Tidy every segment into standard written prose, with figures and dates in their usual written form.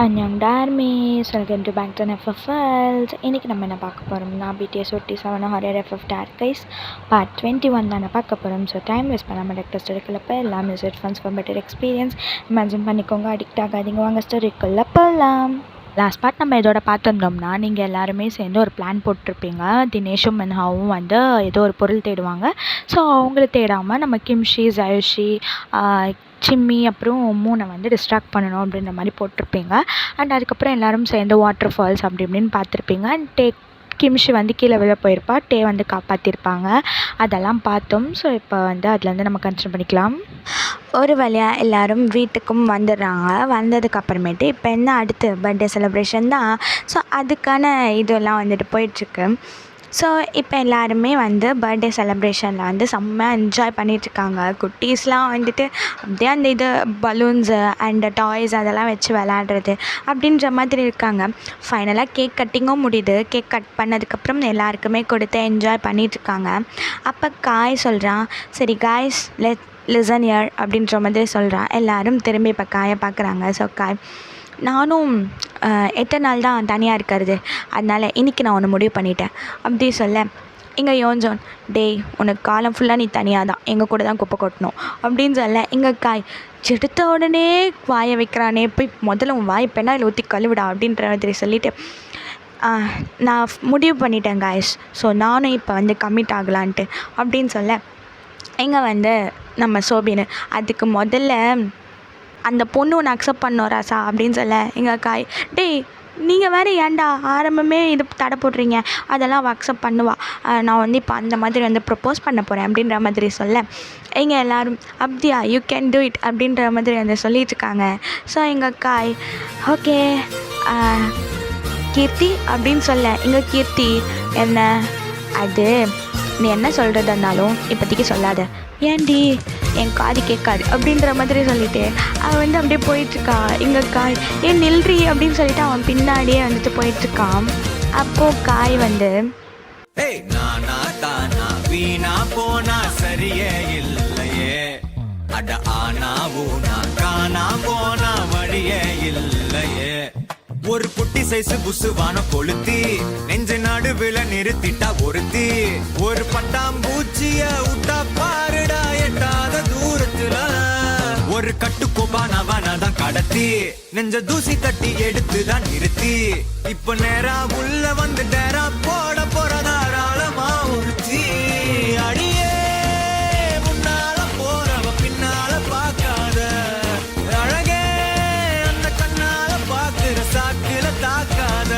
அன்யங் டார்மீஸ் welcome to back to எஃப்எஃப்எல்ஸ். இன்றைக்கி நம்ம என்ன பார்க்க போகிறோம்னா பிடிஎஸ் 47 ஹாரர் எஃப்எஃப் டார்கைஸ் பார்ட் 21 தானே பார்க்க போகிறோம். ஸோ டைம் வேஸ்ட் பண்ணாமல் டெக்டர் ஸ்டோரிக்குள்ளே எல்லாம் music funs for better experience imagine பண்ணிக்கோங்க, அடிக்ட் ஆகாதீங்க, வாங்க ஸ்டோரிக்குள்ளே போகலாம். லாஸ்ட் பார்ட் நம்ம இதோட பார்த்துருந்தோம்னா நீங்கள் எல்லாருமே சேர்ந்து ஒரு பிளான் போட்டிருப்பீங்க. தினேஷும் மென்ஹாவும் வந்து ஏதோ ஒரு பொருள் தேடுவாங்க. ஸோ அவங்கள தேடாமல் நம்ம கிம்ஷி, ஜயுஷி, சிம்மி அப்புறம் மூணை வந்து டிஸ்ட்ராக்ட் பண்ணணும் அப்படின்ற மாதிரி போட்டிருப்பீங்க. அண்ட் அதுக்கப்புறம் எல்லோரும் சேர்ந்து வாட்டர் ஃபால்ஸ் அப்படி இப்படின்னு பார்த்துருப்பீங்க. அண்ட் கிம்ஷி வந்து கீழே விழ போயிருப்பா, வந்து காப்பாற்றிருப்பாங்க. அதெல்லாம் பார்த்தோம். ஸோ இப்போ வந்து அதுலேருந்து நம்ம கன்சிடர் பண்ணிக்கலாம். ஒரு வழியாக எல்லோரும் வீட்டுக்கும் வந்துடுறாங்க. வந்ததுக்கப்புறமேட்டு இப்போ என்ன அடுத்து பர்த்டே செலிப்ரேஷன் தான். ஸோ அதுக்கான இதெல்லாம் வந்துட்டு போயிட்டுருக்கு. ஸோ இப்போ எல்லாருமே வந்து பர்த்டே செலிப்ரேஷனில் வந்து செம்மையாக என்ஜாய் பண்ணிகிட்ருக்காங்க. குட்டீஸ்லாம் வந்துட்டு அப்படியே அந்த இது பலூன்ஸு அண்டு டாய்ஸ் அதெல்லாம் வச்சு விளாடுறது அப்படின்ற மாதிரி இருக்காங்க. ஃபைனலாக கேக் கட்டிங்கும் முடியுது. கேக் கட் பண்ணதுக்கப்புறம் எல்லாருக்குமே கொடுத்து என்ஜாய் பண்ணிகிட்ருக்காங்க. அப்போ காய் சொல்கிறான், சரி காய்ஸ் லிசன் இயர் அப்படின்ற மாதிரி சொல்கிறான். எல்லோரும் திரும்பி இப்போ காயை பார்க்குறாங்க. ஸோ காய், நானும் எத்தனை நாள் தான் தனியாக இருக்கிறது, அதனால் இன்றைக்கி நான் ஒன்று முடிவு பண்ணிட்டேன் அப்படி சொல்ல, இங்கே யோஞ்சோன், டேய் உனக்கு காலம் ஃபுல்லாக நீ தனியாக தான் எங்கள் கூட தான் குப்பை கொட்டணும் அப்படின்னு சொல்ல, இங்கே காய் எடுத்த உடனே வாயை வைக்கிறானே, போய் முதல்ல உன் வாய் பெண்ணாயில் ஊற்றி கழுவிடா அப்படின்ற மாதிரி சொல்லிவிட்டு, நான் முடிவு பண்ணிட்டேன் காய்ஸ், ஸோ நானும் இப்போ வந்து கமிட் ஆகலான்ட்டு அப்படின்னு சொல்ல, இங்கே வந்து நம்ம சோபின்னு, அதுக்கு முதல்ல அந்த பொண்ணு ஒன்று அக்செப்ட் பண்ணோம் ராசா அப்படின்னு சொல்ல, எங்கள் காய், டேய் நீங்கள் வேறு ஏன்டா ஆரம்பமே இது தடை போடுறீங்க, அதெல்லாம் அவள் அக்செப்ட் பண்ணுவா, நான் வந்து இப்போ அந்த மாதிரி வந்து ப்ரப்போஸ் பண்ண போகிறேன் அப்படின்ற மாதிரி சொல்ல, எங்கள் எல்லோரும் அப்படியா யூ கேன் டூ இட் அப்படின்ற மாதிரி வந்து சொல்லிகிட்ருக்காங்க. ஸோ எங்கள் காய், ஓகே கீர்த்தி அப்படின்னு சொல்ல, எங்கள் கீர்த்தி என்ன அது நீ என்ன சொல்கிறதுனாலும் இப்போதைக்கு சொல்லாத, ஏன்டி என் காது கேட்காது அப்படின்ற மாதிரி சொல்லிவிட்டு அவன் வந்து அப்படியே போயிட்டுருக்கா. இங்கே காய், ஏன் நில்றி அப்படின்னு சொல்லிட்டு அவன் பின்னாடியே வந்துட்டு போயிட்டுருக்கான். அப்போது காய் வந்து, நானா தானா வீணா போனா சரியே இல்லையே, அட ஆனா ஊனா காணா போனா வழியே இல்லையே, ஒரு குட்டி சைஸ் புசுவான கொளுத்தி நெஞ்ச நடுவுல நிறுத்திட்டா ஒருத்தி, ஒரு பட்டாம்பூச்சிய விட்டா பாருடா எட்டாத தூரத்துல, ஒரு கட்டுக்கோப்பானவனதான் கடத்தி நெஞ்ச தூசி தட்டி எடுத்துதான் நிறுத்தி, இப்ப நேரா உள்ள வந்து டேரா போட போறதாராளமா உறுத்தி, அடியே முன்னால போறவ பின்னால பார்க்காத, அழகே அந்த கண்ணால பாக்குற சாக்குல தாக்காத,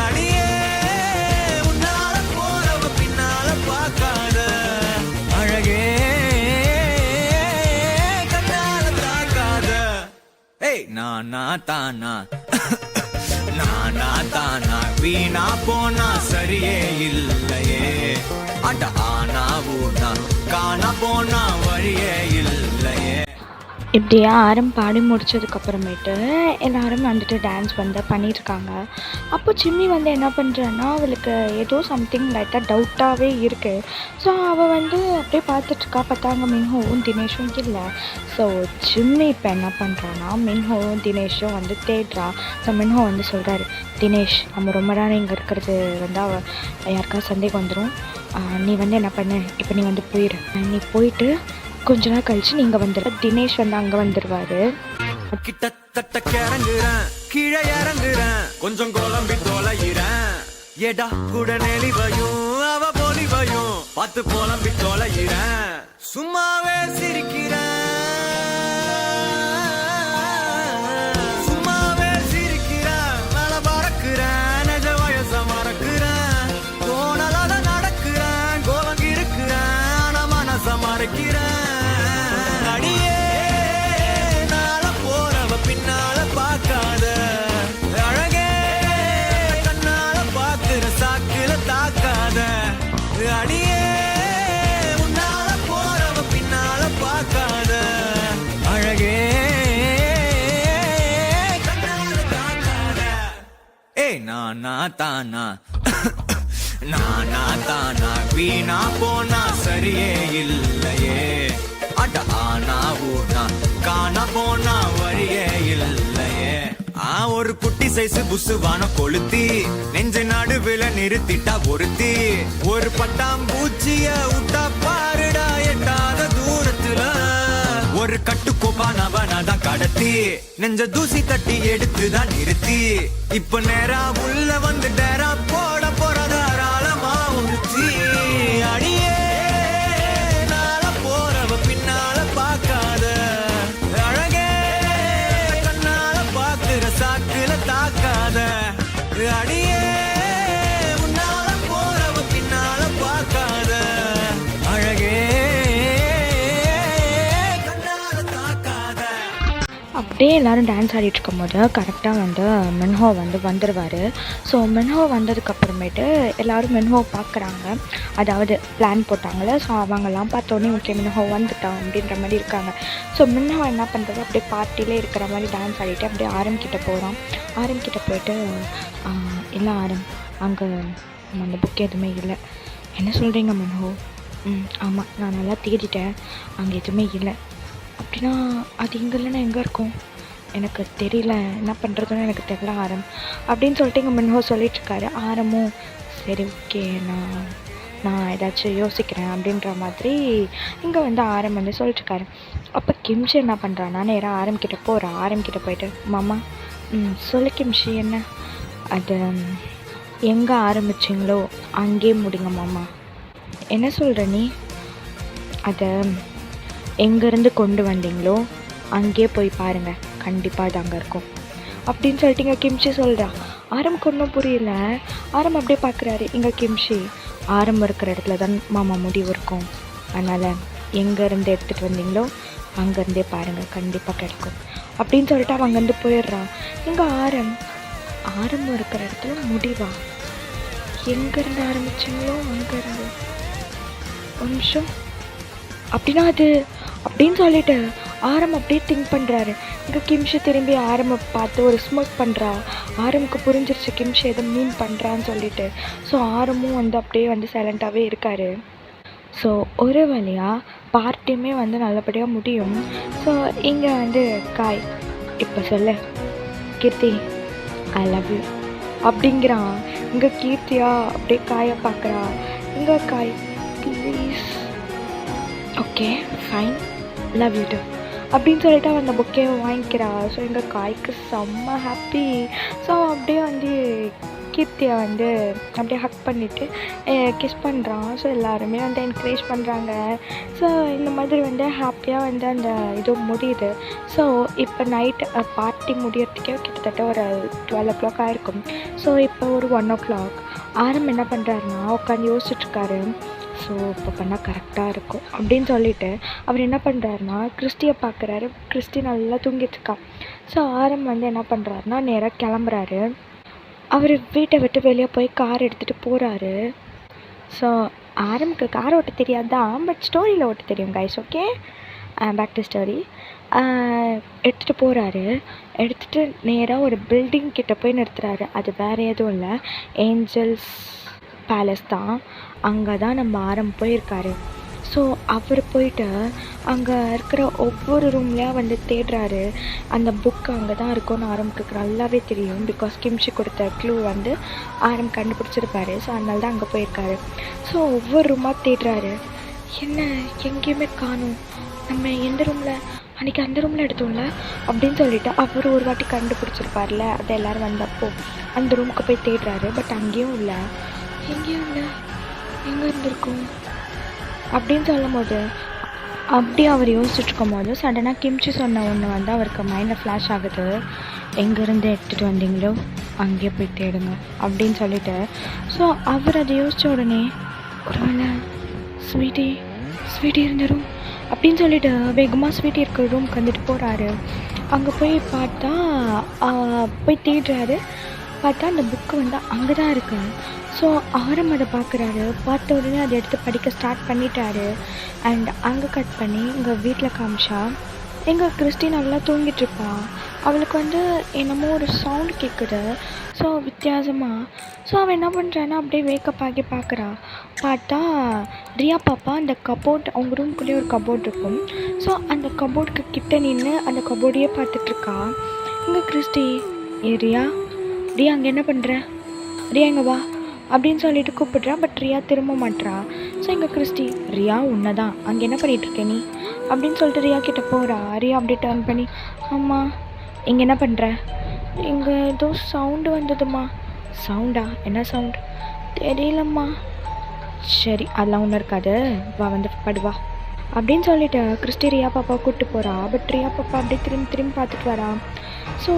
அடியே முன்னால போறவ பின்னால பார்க்காத, அழகே கண்ணால தாக்காத, நானா தானா நானா தானா வீணா போனா சரியே இல்லையே, அட ஆனா ஊனா காணா போனா வழியே இல்லையே. இப்படியே ஆரம் பாடி முடிச்சதுக்கப்புறமேட்டு எல்லோரும் வந்துட்டு டான்ஸ் வந்து பண்ணியிருக்காங்க. அப்போ சிம்மி வந்து என்ன பண்ணுறான்னா, அவளுக்கு ஏதோ சம்திங் லைட்டாக டவுட்டாகவே இருக்குது. ஸோ அவள் வந்து அப்படியே பார்த்துட்ருக்கா. பார்த்தாங்க மின்ஹோவும் தினேஷும் இல்லை. ஸோ சிம்மி இப்போ என்ன பண்ணுறான்னா, மின்ஹோவும் தினேஷும் வந்து தேடுறா. ஸோ மின்ஹோ வந்து சொல்கிறாரு, தினேஷ் நம்ம ரொம்ப நேரம் இங்கே இருக்கிறது வந்து அவள் யாருக்காவது சந்தேகம் வந்துடும், நீ வந்து என்ன பண்ணு, இப்போ நீ வந்து போயிடு, நீ போயிட்டு கொஞ்ச நாள் கழிச்சு நீங்க வந்துரு. தினேஷ் வந்து அங்க வந்துருவாரு. கிட்டத்தட்ட கிறங்குறேன் கீழே இறங்குறேன் கொஞ்சம் குழம்பி தொலைகிறேன், எடா கூட நெளிவையும் அவ பொலிவையும் பார்த்து புலம்பி தொலைகிறேன், சும்மாவே சிரிக்கிறேன் சும்மாவே சிரிக்கிறேன், மேல பறக்குறேன் நெஜ வயச மறக்குறேன், கோணலாத நடக்கிறேன் கோலம் இருக்கிறேன் ஆனா மனச மறைக்கிறேன், பின்னால பார்க்காத, அழகே கண்ணால பாக்குற சாக்குல தாக்காத, அடியே முன்னால போறவ பின்னால பார்க்காத, அழகே கண்ணால தாக்காத, நானா தானா நானா தானா வீணா போனா சரியே இல்லையே, அட ஆனா ஊனா காணா போனா வழியே இல்லையே, ஒரு குட்டி சைஸ் புசுவான கொளுத்தி நெஞ்ச நடுவுல நிறுத்திட்டா ஒருத்தி ஒரு பட்டாம்பூச்சிய விட்டா பாருடா எட்டாத தூரத்துல ஒரு கட்டுக்கோப்பானவனாதான் கடத்தி நெஞ்ச தூசி தட்டி எடுத்துதான் நிறுத்தி இப்ப நேரா உள்ள வந்து டேரா போட போறதாராளமா உறுத்தி அடியே நாள போறவ பின்னால பாக்காத அழகே கண்ணால பாக்குற சாக்குல தாக்காத அடியே உன்னால போறவ பின்னால பாக்காத அழகே அப்படியே எல்லோரும் டான்ஸ் ஆடிட்டு இருக்கும்போது கரெக்டாக வந்து மின்ஹோ வந்து வந்துடுவார். ஸோ மின்ஹோ வந்ததுக்கப்புறமேட்டு எல்லோரும் மின்ஹோ பார்க்குறாங்க, அதாவது பிளான் போட்டாங்களே. ஸோ அவங்கெல்லாம் பார்த்தோன்னே ஓகே மின்ஹோ வந்துட்டான் அப்படின்ற மாதிரி இருக்காங்க. ஸோ மின்ஹோ என்ன பண்ணுறது, அப்படியே பார்ட்டிலே இருக்கிற மாதிரி டான்ஸ் ஆடிட்டு அப்படியே ஆரம்பிக்கிட்ட போகிறான். ஆரம்பிக்கிட்ட போயிட்டு இல்லை அங்கே அந்த புக் எதுவுமே இல்லை. என்ன சொல்கிறீங்க மின்ஹோ? ஆமாம், நான் நல்லா தேடிட்டேன், அங்கே எதுவுமே இல்லை. அப்படின்னா அது இங்கே இல்லைன்னா எங்கே இருக்கும்? எனக்கு தெரியல, என்ன பண்ணுறதுன்னு எனக்கு தெரியல அப்படின்னு சொல்லிட்டு இங்கே மின்ஹோ சொல்லிகிட்ருக்காரு. ஆரமும் சரி ஓகே நான் ஏதாச்சும் யோசிக்கிறேன் அப்படின்ற மாதிரி இங்கே வந்து ஆரம் வந்து சொல்லிட்டுருக்காரு. அப்போ கிம்ஷி என்ன பண்ணுறான்னா நேராக ஆரம்பிக்கிட்ட போகிறா. ஆரம்பிக்கிட்ட போயிட்டு மாமா சொல்லு கிம்ஷி, என்ன அது எங்கே ஆரம்பிச்சிங்களோ அங்கே முடிங்க மாமா. என்ன சொல்கிற நீ? அதை எங்கேருந்து கொண்டு வந்தீங்களோ அங்கேயே போய் பாருங்கள், கண்டிப்பாக அது அங்கே இருக்கும் அப்படின்னு சொல்லிட்டு இங்கே கிம்ஷி சொல்கிறா. ஆரம்புக்கு ஒன்றும் புரியல. ஆரம் அப்படியே பார்க்குறாரு. இங்கே கிம்ஷி ஆரம்பம் இருக்கிற இடத்துல தான் மாமா முடிவு இருக்கும், அதனால் எங்கேருந்து எடுத்துகிட்டு வந்தீங்களோ அங்கேருந்தே பாருங்கள், கண்டிப்பாக கிடைக்கும் அப்படின்னு சொல்லிட்டு அவன் அங்கேருந்து போயிடுறான். இங்கே ஆரம்பம் இருக்கிற இடத்துல முடிவா? எங்கேருந்து ஆரம்பிச்சிங்களோ அங்கேருந்து ஒரு நிமிஷம் அப்படின்னா அது அப்படின்னு சொல்லிட்டு ஆரம் அப்படியே திங்க் பண்ணுறாரு. இங்கே கிம்ஷி திரும்பி ஆரம்பை பார்த்து ஒரு ஸ்மோக் பண்ணுறா. ஆரமுக்கு புரிஞ்சிருச்சு கிம்ஷி எதை மீன் பண்ணுறான்னு சொல்லிட்டு. ஸோ ஆரமும் வந்து அப்படியே வந்து சைலண்ட்டாகவே இருக்கார். ஸோ ஒரு வழியாக பார்ட்டியுமே வந்து நல்லபடியாக முடியும். ஸோ இங்கே வந்து காய் இப்போ சொல்லு கீர்த்தி ஐ லவ் யூ அப்படிங்கிறான். இங்கே கீர்த்தியா அப்படியே காயை பார்க்குறா. இங்கே காய் please okay fine love you too அப்படின்னு சொல்லிட்டு அவன் அந்த புக்கே வாங்கிக்கிறா. ஸோ எங்கள் காய்க்கு செம்ம ஹாப்பி. ஸோ அப்படியே வந்து கீர்த்தியை வந்து அப்படியே ஹக் பண்ணிவிட்டு கிஸ் பண்ணுறான். ஸோ எல்லாருமே வந்து என்கரேஜ் பண்ணுறாங்க. ஸோ இந்த மாதிரி வந்து ஹாப்பியாக வந்து அந்த இது முடியுது. ஸோ இப்போ நைட்டு பார்ட்டி முடியறதுக்கே கிட்டத்தட்ட ஒரு 12 o'clock ஆகிருக்கும். ஸோ இப்போ ஒரு 1 o'clock ஆரம் என்ன பண்ணுறாருன்னா உட்காந்து யோசிச்சுட்ருக்காரு. ஸோ இப்போ பண்ணால் கரெக்டாக இருக்கும் அப்படின்னு சொல்லிட்டு அவர் என்ன பண்ணுறாருனா கிறிஸ்டியை பார்க்குறாரு. கிறிஸ்டி நல்லா தூங்கிட்டுருக்கா. ஸோ ஆரம் வந்து என்ன பண்ணுறாருனா நேராக கிளம்புறாரு. அவர் வீட்டை விட்டு வெளியே போய் கார் எடுத்துகிட்டு போகிறாரு. ஸோ ஆரம்புக்கு கார் ஓட்ட தெரியாது தான், பட் ஸ்டோரியில் ஓட்ட தெரியும் guys. Okay back to story. எடுத்துகிட்டு போகிறாரு. எடுத்துகிட்டு நேராக ஒரு பில்டிங் கிட்டே போய் நிறுத்துறாரு. அது வேறு எதுவும் இல்லை, ஏஞ்சல்ஸ் பேலஸ் தான். அங்கே தான் நம்ம ஆரம் போயிருக்காரு. ஸோ அவர் போயிட்டு அங்கே இருக்கிற ஒவ்வொரு ரூம்லேயும் வந்து தேடுறாரு. அந்த புக் அங்கே தான் இருக்கும்னு ஆரம்புக்கு நல்லாவே தெரியும். பிகாஸ் கிம்ஷி கொடுத்த க்ளூ வந்து ஆரம் கண்டுபிடிச்சிருப்பாரு. ஸோ அதனால தான் அங்கே போயிருக்காரு. ஸோ ஒவ்வொரு ரூமாக தேடுறாரு. என்ன எங்கேயுமே காணும், நம்ம எந்த ரூமில் அன்றைக்கி அந்த ரூமில் எடுத்தோம்ல அப்படின்னு சொல்லிட்டு அவர் ஒரு வாட்டி கண்டுபிடிச்சிருப்பார்ல. அதை எல்லோரும் வந்தப்போ அந்த ரூமுக்கு போய் தேடுறாரு. பட் அங்கேயும் இல்லை, எங்கேயும் இல்லை, எங்கே இருந்திருக்கும் அப்படின்னு சொல்லும் போது அப்படியே அவர் யோசிச்சுட்ருக்கும் போது சடனாக கிம்ச்சி சொன்ன ஒன்று வந்து அவருக்கு மைண்டில் ஃப்ளாஷ் ஆகுது. எங்கேருந்து எடுத்துகிட்டு வந்தீங்களோ அங்கேயே போய் தேடுங்க அப்படின்னு சொல்லிட்டு. ஸோ அவர் அதை யோசித்த உடனே ஒருவேளை ஸ்வீட்டி இருந்த ரூம் அப்படின்னு சொல்லிட்டு வேகமாக ஸ்வீட்டி இருக்கிற ரூமுக்கு வந்துட்டு போகிறாரு. அங்கே போய் பார்த்தா போய் தேடுறாரு. பார்த்தா அந்த புக்கு வந்து அங்கே தான் இருக்கு. ஸோ ஆரம் அதை பார்க்குறாரு. பார்த்த உடனே அதை எடுத்து படிக்க ஸ்டார்ட் பண்ணிட்டாரு. அண்ட் அங்கே கட் பண்ணி இங்கே வீட்டில் காமிச்சா எங்கள் கிறிஸ்டி நல்லா தூங்கிட்டுருப்பா. அவளுக்கு வந்து என்னமோ ஒரு சவுண்டு கேட்குது. ஸோ வித்தியாசமாக. ஸோ அவள் என்ன பண்ணுறான்னா அப்படியே வேக்கப் ஆகி பார்க்குறா. பார்த்தா ரியா பாப்பா அந்த கபோர்ட், அவங்க ரூம்குள்ளேயே ஒரு கபோர்ட் இருக்கும். ஸோ அந்த கபோர்டுக்கு கிட்ட நின்று அந்த கபோர்டையே பார்த்துட்ருக்கா. இங்கே கிறிஸ்டி ஏ ரியா, ரியா அங்கே என்ன பண்ணுற, ரியா இங்கே வா அப்படின்னு சொல்லிட்டு கூப்பிட்றா. பட் ரியா திரும்ப மாட்றா. ஸோ இங்கே கிறிஸ்டி, ரியா உன்னை தான், அங்கே என்ன பண்ணிகிட்ருக்க நீ அப்படின்னு சொல்லிட்டு ரியா கிட்டே போகிறா. ரியா அப்படியே டர்ன் பண்ணி, அம்மா இங்கே என்ன பண்ணுற, இங்கே ஏதோ சவுண்டு வந்ததும்மா. சவுண்டா, என்ன சவுண்ட் தெரியலம்மா. சரி அதெல்லாம் ஒன்றும் இருக்காது, வா வந்து படுவா அப்படின்னு சொல்லிட்டு கிறிஸ்டி ரியா பாப்பாவை கூப்பிட்டு போகிறா. பட் ரியா பாப்பா அப்படியே திரும்பி திரும்பி பார்த்துட்டு வரா. ஸோ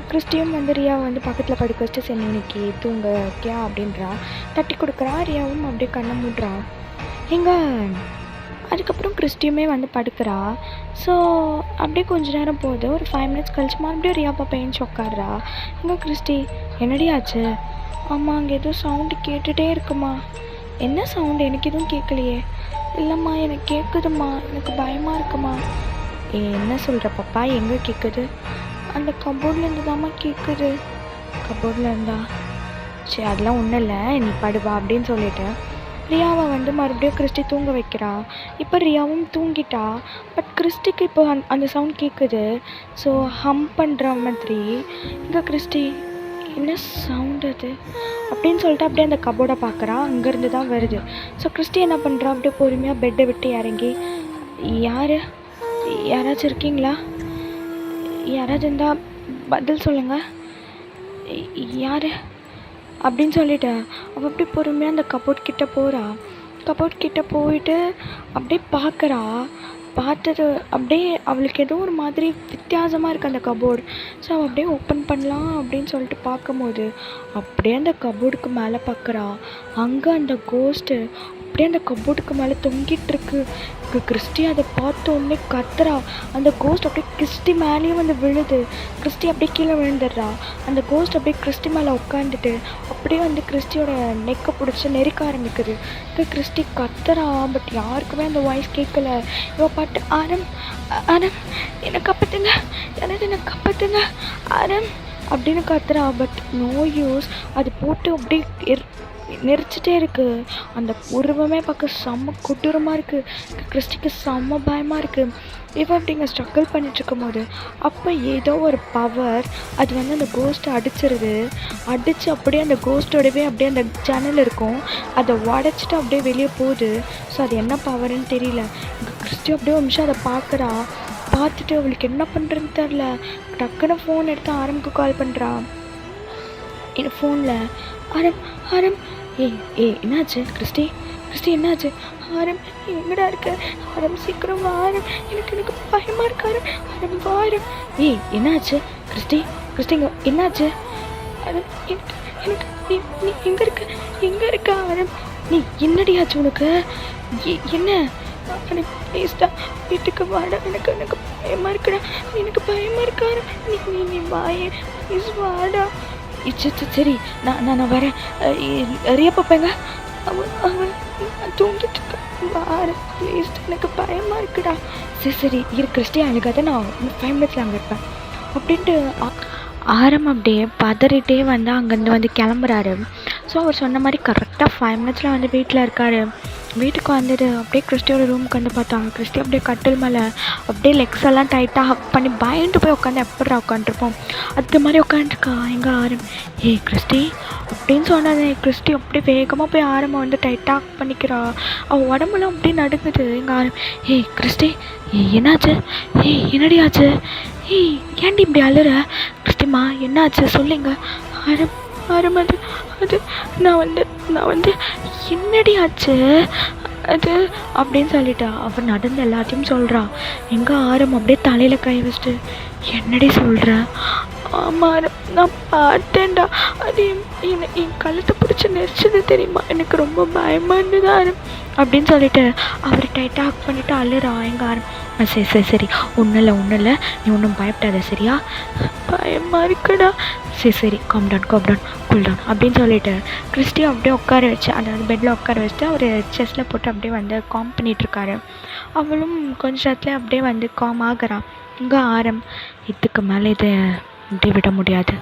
கிறிஸ்டியும் வந்து ரியாவை வந்து பக்கத்தில் படுக்க வச்சுட்டு சரி இன்னைக்கு தூங்க ஓகே அப்படின்றா. தட்டி கொடுக்குறா. ரியாவும் அப்படியே கண்ணை மூடுறா. எங்க அதுக்கப்புறம் கிறிஸ்டியுமே வந்து படுக்கிறா. ஸோ அப்படியே கொஞ்ச நேரம் போகுது. ஒரு 5 minutes கழிச்சு மறுபடியும் ரியா பாப்பா ஏஞ்சி உட்காடுறா. எங்கே கிறிஸ்டி, என்னடி ஆச்சு? ஆமாம் அங்கே ஏதோ சவுண்டு கேட்டுகிட்டே இருக்குமா. என்ன சவுண்டு, எனக்கு எதுவும் கேட்கலையே. இல்லைம்மா எனக்கு கேட்குதும்மா, எனக்கு பயமாக இருக்குமா. என்ன சொல்கிற பாப்பா, எங்கே கேட்குது? அந்த கபோர்ட்லேருந்து தாம்மா கேட்குது. கபோர்டில் இருந்தா சரி அதெல்லாம் ஒன்றும் இல்லை, நீ படுவா அப்படின்னு சொல்லிட்டு ரியாவை வந்து மறுபடியும் கிறிஸ்டி தூங்க வைக்கிறா. இப்போ ரியாவும் தூங்கிட்டா. பட் கிறிஸ்டிக்கு இப்போ அந்த சவுண்ட் கேட்குது. ஸோ ஹம் பண்ணுற மாதிரி. இங்கே கிறிஸ்டி, என்ன சவுண்ட் அது அப்படின்னு சொல்லிட்டு அப்படியே அந்த கபோர்டை பார்க்குறா. அங்கேருந்து தான் வருது. ஸோ கிறிஸ்டி என்ன பண்ணுறா, அப்படியே பொறுமையாக பெட்டை விட்டு இறங்கி, யாராச்சும் இருக்கீங்களா, யாராச்சும் இருந்தால் பதில் சொல்லுங்கள், யார் அப்படின்னு சொல்லிட்டு அவள் அப்படியே பொறுமையாக அந்த கபோர்ட் கிட்டே போகிறா. கபோர்ட் கிட்டே போயிட்டு அப்படியே பார்க்குறா. பார்த்தது அப்படியே அவளுக்கு ஏதோ ஒரு மாதிரி வித்தியாசமாக இருக்குது அந்த கபோர்டு. ஸோ அவள் அப்படியே ஓப்பன் பண்ணலாம் அப்படின்னு சொல்லிட்டு பார்க்கும்போது அப்படியே அந்த கபோர்டுக்கு மேலே பார்க்குறா. அங்கே அந்த கோஸ்ட்டு அப்படியே அந்த கபோர்டுக்கு மேலே தொங்கிட்டுருக்கு. கிறிஸ்டி அதை பார்த்த உடனே கத்துறா. அந்த கோஸ்ட் அப்படியே கிறிஸ்டி மேலேயும் வந்து விழுது. கிறிஸ்டி அப்படியே கீழே விழுந்துடுறா. அந்த கோஸ்ட் அப்படியே கிறிஸ்டி மேலே உட்காந்துட்டு அப்படியே வந்து கிறிஸ்டியோட நெக்கை பிடிச்சி நெருக்க ஆரம்பிக்குது. கிறிஸ்டி கத்துறா. பட் யாருக்குமே அந்த வாய்ஸ் கேட்கல. இவள் பாட்டு ஆரம் ஆரம் என்னை காப்பாற்றுங்க, யாராவது என்னை காப்பாற்றுங்க ஆரம் அப்படின்னு கத்துறா. But no use. அது போட்டு அப்படியே நெரிச்சிட்டே இருக்குது. அந்த உருவமே பார்க்க செம்ம கொடூரமாக இருக்குது. கிறிஸ்டிக்கு செம்ம பயமாக இருக்குது. இவன் அப்படிங்க ஸ்ட்ரகிள் பண்ணிகிட்ருக்கும் போது அப்போ ஏதோ ஒரு பவர் அது வந்து அந்த கோஸ்ட்டை அடிச்சிருது. அடித்து அப்படியே அந்த கோஸ்ட்டோடவே அப்படியே அந்த ஜன்னல் இருக்கும், அதை உடச்சிட்டு அப்படியே வெளியே போகுது. ஸோ அது என்ன பவர்னு தெரியல. கிறிஸ்டி அப்படியே ஒரு நிமிஷம் அதை பார்க்குறா. பார்த்துட்டு அவளுக்கு என்ன பண்ணுறதுன்னு தெரில. டக்குன்னு ஃபோன் எடுத்து ஆரம்புக்கு கால் பண்ணுறா. ஃபோனில் ஆரம் என்னாச்சு கிறிஸ்டி, என்னாச்சு ஆரம், எங்கடா இருக்க ஆரம், சீக்கிரம் ஆரம், எனக்கு பயமாக இருக்கு ஆரம், ஆரம் என்னாச்சு கிறிஸ்டி, இங்கே என்னாச்சு ஆரம், எனக்கு நீ எங்கே இருக்க ஆரம், நீ என்னடியாச்சு உனக்கு, என்ன ப்ளீஸ்டா வீட்டுக்கு வாடா, எனக்கு பயமாக இருக்குடா, எனக்கு பயமாக இருக்கா நீ வாயே ப்ளீஸ் வாடா. சரி நான் வரேன். ரியா பாப்பாங்க அவன் தூங்கிட்டு இருக்க வாரேன் ப்ளீஸ், எனக்கு பயமாக இருக்குடா. சரி இரு கிறிஸ்டி, அழுகாத, நான் 5 minutes அங்கே இருப்பேன் அப்படின்ட்டு ஆரம் அப்படியே பதறிட்டே வந்து அங்கேருந்து வந்து கிளம்புறாரு. ஸோ அவர் சொன்ன மாதிரி கரெக்டாக 5 minutes வந்து வீட்டில் இருக்கார். வீட்டுக்கு வந்துட்டு அப்படியே கிறிஸ்டியோட ரூமுக்கு வந்து பார்த்தாங்க. கிறிஸ்டி அப்படியே கட்டில் மேலே அப்படியே லெக்ஸ் எல்லாம் டைட்டாக ஹக் பண்ணி பயந்து போய் உட்காந்து எப்படா உட்காந்துருப்போம் அது மாதிரி உட்காந்துருக்கா. எங்கே ஆரம், கிறிஸ்டி அப்படின்னு சொன்னது. கிறிஸ்டி அப்படியே வேகமாக போய் ஆரம்பை வந்து டைட்டாக ஹக் பண்ணிக்கிறா. அவள் உடம்புலாம் அப்படியே நடுங்குது. எங்கள் ஆரம், கிறிஸ்டி என்னாச்சு, என்னடி ஆச்சு, ஏன்டி இப்படி அழுற, கிறிஸ்டிமா என்னாச்சு சொல்லுங்க. ஆரம் அது நான் வந்து என்னடி ஆச்சு அது அப்படின்னு சொல்லிட்டா. அவன் நடந்த எல்லாத்தையும் சொல்கிறா. எங்கே ஆரம் அப்படியே தலையில் கை வச்சுட்டு, என்னடி சொல்கிற, ஆமாம் நான் பார்த்தேன்டா, அது என் கழுத்தை பிடிச்சி நெரிச்சது தெரியுமா, எனக்கு ரொம்ப பயமாக இருந்தது ஆரம் அப்படின்னு சொல்லிட்டு அவர் டைட்டாக ஹக் பண்ணிவிட்டு அழுறா. எங்கள் ஆரம், சரி ஒன்றும் இல்லை நீ ஒன்றும் பயப்படாத சரியா, பயமாக இருக்குடா, சரி காம் டவுன் கூல் டவுன் அப்படின்னு சொல்லிட்டு கிறிஸ்டி அப்படியே உட்கார வச்சு, அதாவது பெட்டில் உட்கார வச்சுட்டு அவர் செஸ்ட்டில் போட்டு அப்படியே வந்து காம் பண்ணிகிட்ருக்காரு. அவளும் கொஞ்ச நேரத்தில் அப்படியே வந்து காம் ஆகிறான். இங்கே ஆரம், இதுக்கு மேலே இதை இப்படி விட முடியாது,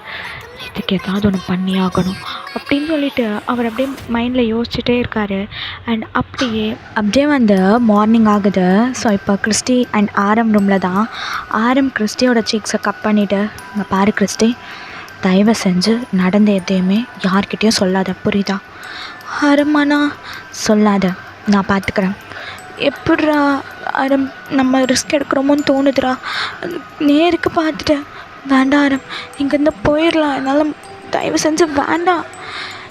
இதுக்கு ஏதாவது ஒன்று பண்ணி ஆகணும் அப்படின்னு சொல்லிட்டு அவர் அப்படியே மைண்டில் யோசிச்சுட்டே இருக்கார். அண்ட் அப்படியே வந்து மார்னிங் ஆகுது. ஸோ இப்போ கிறிஸ்டி அண்ட் ஆரம் ரூமில் தான். ஆரம் கிறிஸ்டியோட சீக்ஸை கட் பண்ணிவிட்டு, இங்கே பாரு கிறிஸ்டி, தயவு செஞ்சு நடந்த எதையுமே யார்கிட்டயும் சொல்லாத, புரியுதா? அரம்மாண்ணா சொல்லாத, நான் பார்த்துக்கிறேன். எப்பட்றா அரம், நம்ம ரிஸ்க் எடுக்கிறோமோன்னு தோணுதுடா. நேருக்கு பார்த்துட்டேன். வேண்டாம் அரம், இங்கேருந்து போயிடலாம். என்னால் தயவு செஞ்சு வேண்டாம்.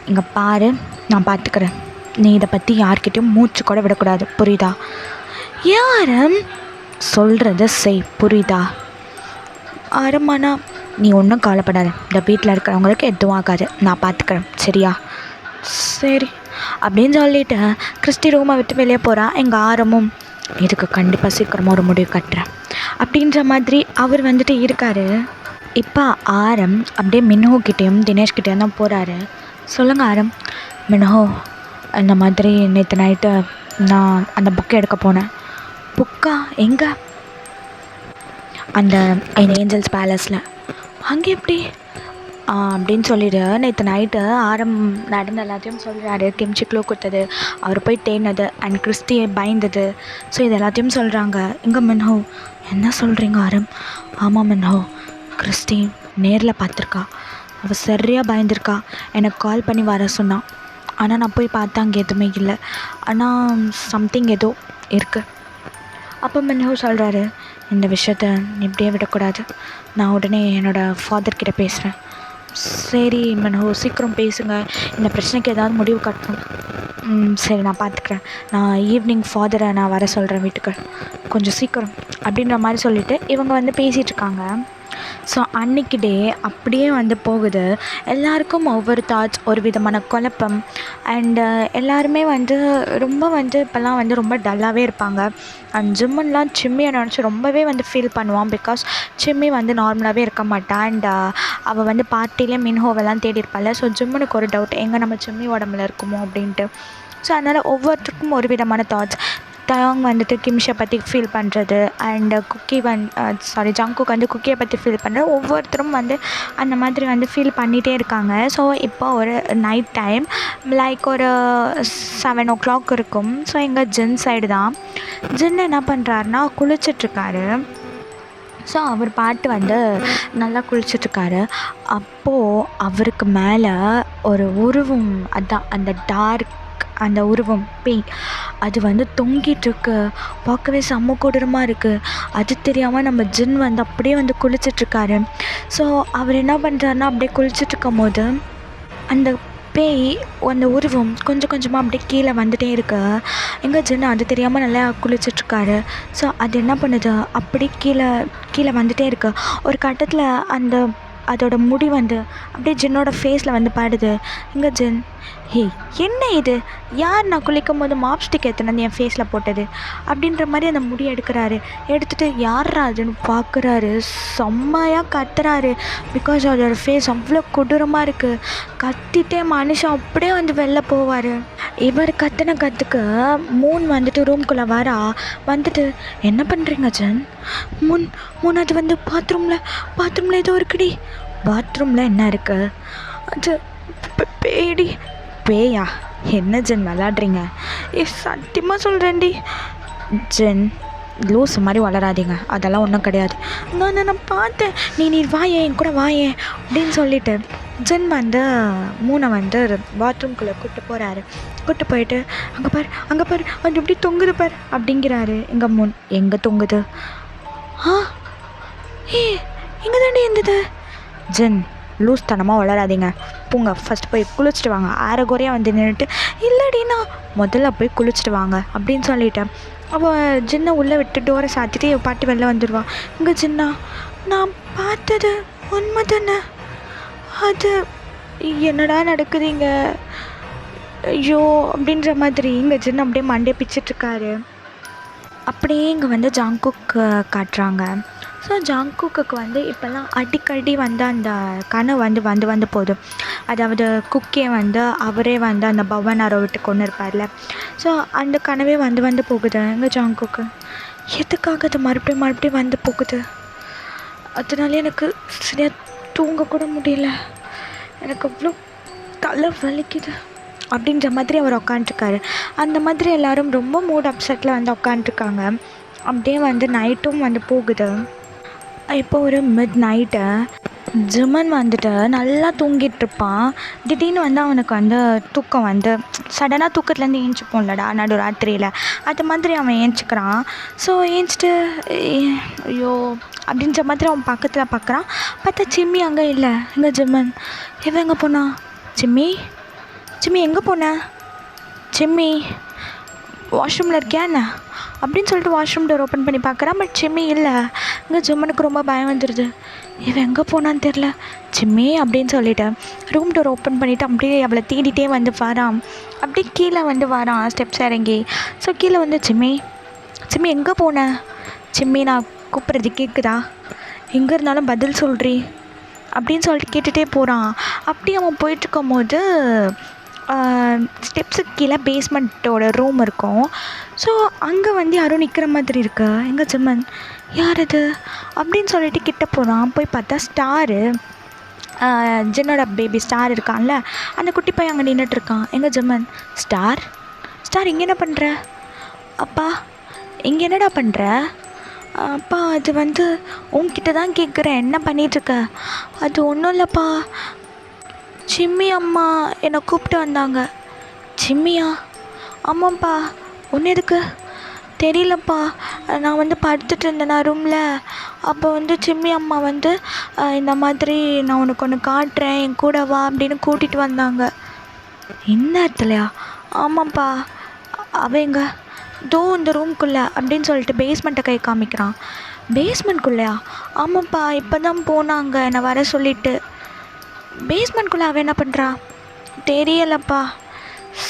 இங்கே பாரு, நான் பார்த்துக்கிறேன். நீ இதை பற்றி யார்கிட்டையும் மூச்சு கூட விடக்கூடாது, புரியுதா? யாரம் சொல்கிறத செய், புரியுதா? அரம்மாண்ணா நீ ஒன்றும் கவலைப்படாத. இந்த வீட்டில் இருக்கிறவங்களுக்கு எதுவும் ஆகாது, நான் பார்த்துக்கிறேன், சரியா? சரி அப்படின்னு சொல்லிவிட்டு கிறிஸ்டி ரூமை விட்டு வெளியே போகிறா. எங்கள் ஆரமும் இதுக்கு கண்டிப்பாக சீக்கிரமாக ஒரு முடிவு கட்டுறேன் அப்படின்ற மாதிரி அவர் வந்துட்டு இருக்கார். இப்போ ஆரம் அப்படியே மின்ஹோக்கிட்டேயும் தினேஷ்கிட்டேயும் தான் போகிறாரு. சொல்லுங்கள் ஆரம். மின்ஹோ, இந்த மாதிரி நேற்று நைட்டு நான் அந்த புக்கை எடுக்க போனேன். புக்கா? எங்கே? அந்த ஏஞ்சல்ஸ் பேலஸில். அங்கே எப்படி அப்படின்னு சொல்லிவிட்டு நேற்று நைட்டு ஆரம் நடந்த எல்லாத்தையும் சொல்கிறாரு. கிம்ச்சி க்ளூ கொடுத்தது, அவர் போய் தேடினது, அண்ட் கிறிஸ்டியை பயந்தது. ஸோ இது எல்லாத்தையும் சொல்கிறாங்க. இங்கே மின்ஹோ, என்ன சொல்கிறீங்க ஆரம்? ஆமாம் மின்ஹோ, கிறிஸ்டி நேரில் பார்த்துருக்கா. அவள் சரியாக பயந்துருக்கா. எனக்கு கால் பண்ணி வர சொன்னான். ஆனால் நான் போய் பார்த்தா அங்கே எதுவுமே இல்லை. ஆனால் சம்திங் ஏதோ இருக்குது. அப்போ மின்ஹோ சொல்கிறாரு, இந்த விஷயத்த இப்படியே விடக்கூடாது. நான் உடனே என்னோடய ஃபாதர்கிட்ட பேசுகிறேன். சரி மின்ஹோ, சீக்கிரம் பேசுங்க. இந்த பிரச்சனைக்கு ஏதாவது முடிவு கட்டணும். சரி நான் பார்த்துக்கிறேன். நான் ஈவினிங் ஃபாதரை நான் வர சொல்கிறேன் வீட்டுக்கு, கொஞ்சம் சீக்கிரம் அப்படின்ற மாதிரி சொல்லிவிட்டு இவங்க வந்து பேசிகிட்ருக்காங்க. ஸோ அன்றைக்கி டே அப்படியே வந்து போகுது. எல்லாருக்கும் ஒவ்வொரு தாட்ஸ், ஒரு விதமான குழப்பம். அண்டு எல்லாருமே வந்து ரொம்ப வந்து இப்போல்லாம் வந்து ரொம்ப டல்லாகவே இருப்பாங்க. அண்ட் ஜிம்முன்னெலாம் சிம்மியை நினச்சி ரொம்பவே வந்து ஃபீல் பண்ணுவான். பிகாஸ் சிம்மி வந்து நார்மலாகவே இருக்க மாட்டான். அண்ட் அவள் வந்து பார்ட்டிலே மின்ஹோவெல்லாம் தேடி இருப்பாள். ஸோ ஜிம்முனுக்கு ஒரு டவுட், எங்கே நம்ம சிம்மி உடம்புல இருக்குமோ அப்படின்ட்டு. ஸோ அதனால் ஒவ்வொருத்தருக்கும் ஒரு விதமான தாட்ஸ். தயாங் வந்துட்டு கிம்ஷை பற்றி ஃபீல் பண்ணுறது, அண்டு குக்கி ஜங்குக்கு வந்து குக்கியை பற்றி ஃபீல் பண்ணுறது. ஒவ்வொருத்தரும் வந்து அந்த மாதிரி வந்து ஃபீல் பண்ணிகிட்டே இருக்காங்க. ஸோ இப்போ ஒரு நைட் டைம் லைக் ஒரு 7 o'clock இருக்கும். ஸோ எங்கள் ஜின் சைடு தான். ஜின் என்ன பண்ணுறாருனா குளிச்சிட்ருக்காரு. ஸோ அவர் பாட்டு வந்து நல்லா குளிச்சிட்ருக்காரு. அப்போது அவருக்கு மேலே ஒரு உருவம், அதான் அந்த டார்க், அந்த உருவம் பேய், அது வந்து தொங்கிட்டுருக்கு. பார்க்கவே செம்ம கொடூரமாக இருக்குது. அது தெரியாமல் நம்ம ஜின் வந்து அப்படியே வந்து குளிச்சிட்ருக்காரு. ஸோ அவர் என்ன பண்ணுறாருனா, அப்படியே குளிச்சிட்ருக்கும் போது அந்த பேய், அந்த உருவம் கொஞ்சம் கொஞ்சமாக அப்படியே கீழே வந்துகிட்டே இருக்கு. எங்கள் ஜின் அது தெரியாமல் நல்லா குளிச்சிட்ருக்காரு. ஸோ அது என்ன பண்ணுது, அப்படியே கீழே கீழே வந்துகிட்டே இருக்கு. ஒரு கட்டத்தில் அதோட முடி வந்து அப்படியே ஜின்னோட ஃபேஸில் வந்து படுது. எங்கள் ஜின், ஹே என்ன இது, யார் நான் குளிக்கும் போது மாப்ஸ்டிக் எடுத்துன்னு என் ஃபேஸில் போட்டது அப்படின்ற மாதிரி அந்த முடி எடுக்கிறாரு. எடுத்துகிட்டு யாரா அதுன்னு பார்க்குறாரு. செம்மையாக கத்துறாரு. பிகாஸ் அதோட ஃபேஸ் அவ்வளோ கொடூரமாக இருக்குது. கத்திட்டே மனுஷன் அப்படியே வந்து வெளில போவார். இவர் கத்தின கற்றுக்கு மூன் வந்துட்டு ரூம்குள்ளே வரா. வந்துட்டு, என்ன பண்ணுறீங்க ஜன்? மூன் அது வந்து பாத்ரூமில் ஏதோ இருக்குடி. பாத்ரூமில் என்ன இருக்குது? அது பேடி. பேயா? என்ன ஜென் விளாட்றீங்க? சத்தியமாக சொல்கிறேன்டி. ஜென் லூஸ் மாதிரி வளராதீங்க, அதெல்லாம் ஒன்றும் கிடையாது. நான் பார்த்தேன், நீ வாயேன், என் கூட வாயேன் அப்படின்னு சொல்லிட்டு ஜென் வந்து மூனை வந்து பாத்ரூம்குள்ளே கூப்பிட்டு போகிறாரு. கூப்பிட்டு போயிட்டு, அங்கே பாரு அது எப்படி தொங்குது பாரு அப்படிங்கிறாரு. எங்கள் மூன், எங்கே தொங்குது? எங்கே தாண்டி இருந்தது? ஜென் லூஸ் தனமாக வளராதீங்க, போங்க ஃபஸ்ட் போய் குளிச்சுட்டு வாங்க. அரைகுறையாக வந்து நின்றுட்டு, இல்லடினா முதல்ல போய் குளிச்சுட்டு வாங்க அப்படின்னு சொல்லிட்டேன். அவள் ஜின்னை உள்ளே விட்டு டோரை சாத்திட்டு பாட்டி வெளில வந்துடுவான். இங்கே ஜின்னா, நான் பார்த்தது உண்மை தானே? அது என்னடா நடக்குதுங்க, ஐயோ அப்படின்ற மாதிரி இங்கே ஜின் அப்படியே மண்டே பிச்சிட்ருக்காரு. அப்படியே இங்கே வந்து ஜாங்குக்கு காட்டுறாங்க. ஸோ ஜாங்குக்கு வந்து இப்போல்லாம் அடிக்கடி வந்து அந்த கனவு வந்து போகுது. அதாவது குக்கியை வந்து அவரே வந்து அந்த பவனாரை விட்டு கொண்டு இருப்பார்ல. ஸோ அந்த கனவே வந்து போகுது எங்கள் ஜாங்குக்கு. எதுக்காக அது மறுபடியும் வந்து போகுது? அதனால எனக்கு சரியாக தூங்கக்கூட முடியல. எனக்கு அவ்வளோ தலை வலிக்குது அப்படின்ற மாதிரி அவர் உக்காண்ட்ருக்காரு. அந்த மாதிரி எல்லோரும் ரொம்ப மூட் அப்செட்டில் வந்து உக்காண்ட்ருக்காங்க. அப்படியே வந்து நைட்டும் வந்து போகுது. இப்போ ஒரு மிட் நைட்டு ஜிமன் வந்துட்டு நல்லா தூங்கிட்டுருப்பான். திடீர்னு வந்து அவனுக்கு வந்து தூக்கம் வந்து சடனாக தூக்கத்துலேருந்து ஏஞ்சிப்போம்லடா நடு ராத்திரியில், அது மாதிரி அவன் ஏஞ்சிக்கிறான். ஸோ ஏஞ்சிட்டு ஐயோ அப்படின்ற மாதிரி அவன் பக்கத்தில் பார்க்குறான். பார்த்தா சிம்மி அங்கே இல்லை. எங்கே ஜிமன்? இவன் எங்கே போனா? சிம்மி சிம்மி எங்கே போன? சிம்மி வாஷ்ரூமில் இருக்கியா என்ன அப்படின்னு சொல்லிட்டு வாஷ்ரூம் டோர் ஓப்பன் பண்ணி பார்க்குறான். பட் சிம்மி இல்லை. இங்கே ஜிம்மனுக்கு ரொம்ப பயம் வந்துடுது. இவன் எங்கே போனான்னு தெரில. சிம்மி அப்படின்னு சொல்லிட்டு ரூம் டோர் ஓப்பன் பண்ணிவிட்டு அப்படியே அவளை தேடிட்டே வந்து வரான். அப்படியே கீழே வந்து வரான் ஸ்டெப்ஸ் இறங்கி. ஸோ கீழே வந்து சிம்மி சிம்மி எங்கே போன? சிம்மி நான் கூப்பிட்றது கேட்குதா? எங்கே இருந்தாலும் பதில் சொல்கிறீ அப்படின்னு சொல்லிட்டு கேட்டுகிட்டே போகிறான். அப்படி அவன் போயிட்டுருக்கும் போது ஸ்டெப்ஸுக்கு கீழே பேஸ்மெண்ட்டோட ரூம் இருக்கும். ஸோ அங்கே வந்து யாரும் நிற்கிற மாதிரி இருக்கு. எங்கே ஜிம்மன்? யார் இது அப்படின்னு சொல்லிட்டு கிட்ட போகிறான். போய் பார்த்தா ஸ்டாரு, ஜின்னோட பேபி ஸ்டார் இருக்கான்ல, அந்த குட்டி பையன் அங்கே நின்றுட்டுருக்கான். எங்கே ஜிம்மன்? ஸ்டார் ஸ்டார் இங்கே என்ன பண்ணுற? அப்பா இங்கே என்னடா பண்ணுற? அப்பா அது வந்து உன்கிட்ட தான் கேட்குறேன், என்ன பண்ணிகிட்ருக்க? அது ஒன்றும் இல்லைப்பா, சிம்மி அம்மா என்னை கூப்பிட்டு வந்தாங்க. சிம்மியா? ஆமாம்ப்பா. ஒன்று எதுக்கு? தெரியலப்பா, நான் வந்து படுத்துட்டு இருந்தேன் ரூமில். அப்போ வந்து சிம்மி அம்மா வந்து இந்த மாதிரி நான் உனக்கு ஒன்று காட்டுறேன், என் கூட வா அப்படின்னு கூட்டிகிட்டு வந்தாங்க. என்ன இடத்துலையா? ஆமாம்ப்பா. அவங்க தோ இந்த ரூம்குள்ளே அப்படின்னு சொல்லிட்டு பேஸ்மெண்ட்டை கை காமிக்கிறான். பேஸ்மெண்ட்குள்ளேயா? ஆமாம்ப்பா, இப்போ தான் போனாங்க என்னை வர சொல்லிவிட்டு. பேஸ்மெண்ட்குள்ளே அவன் என்ன பண்ணுறா? தெரியலப்பா.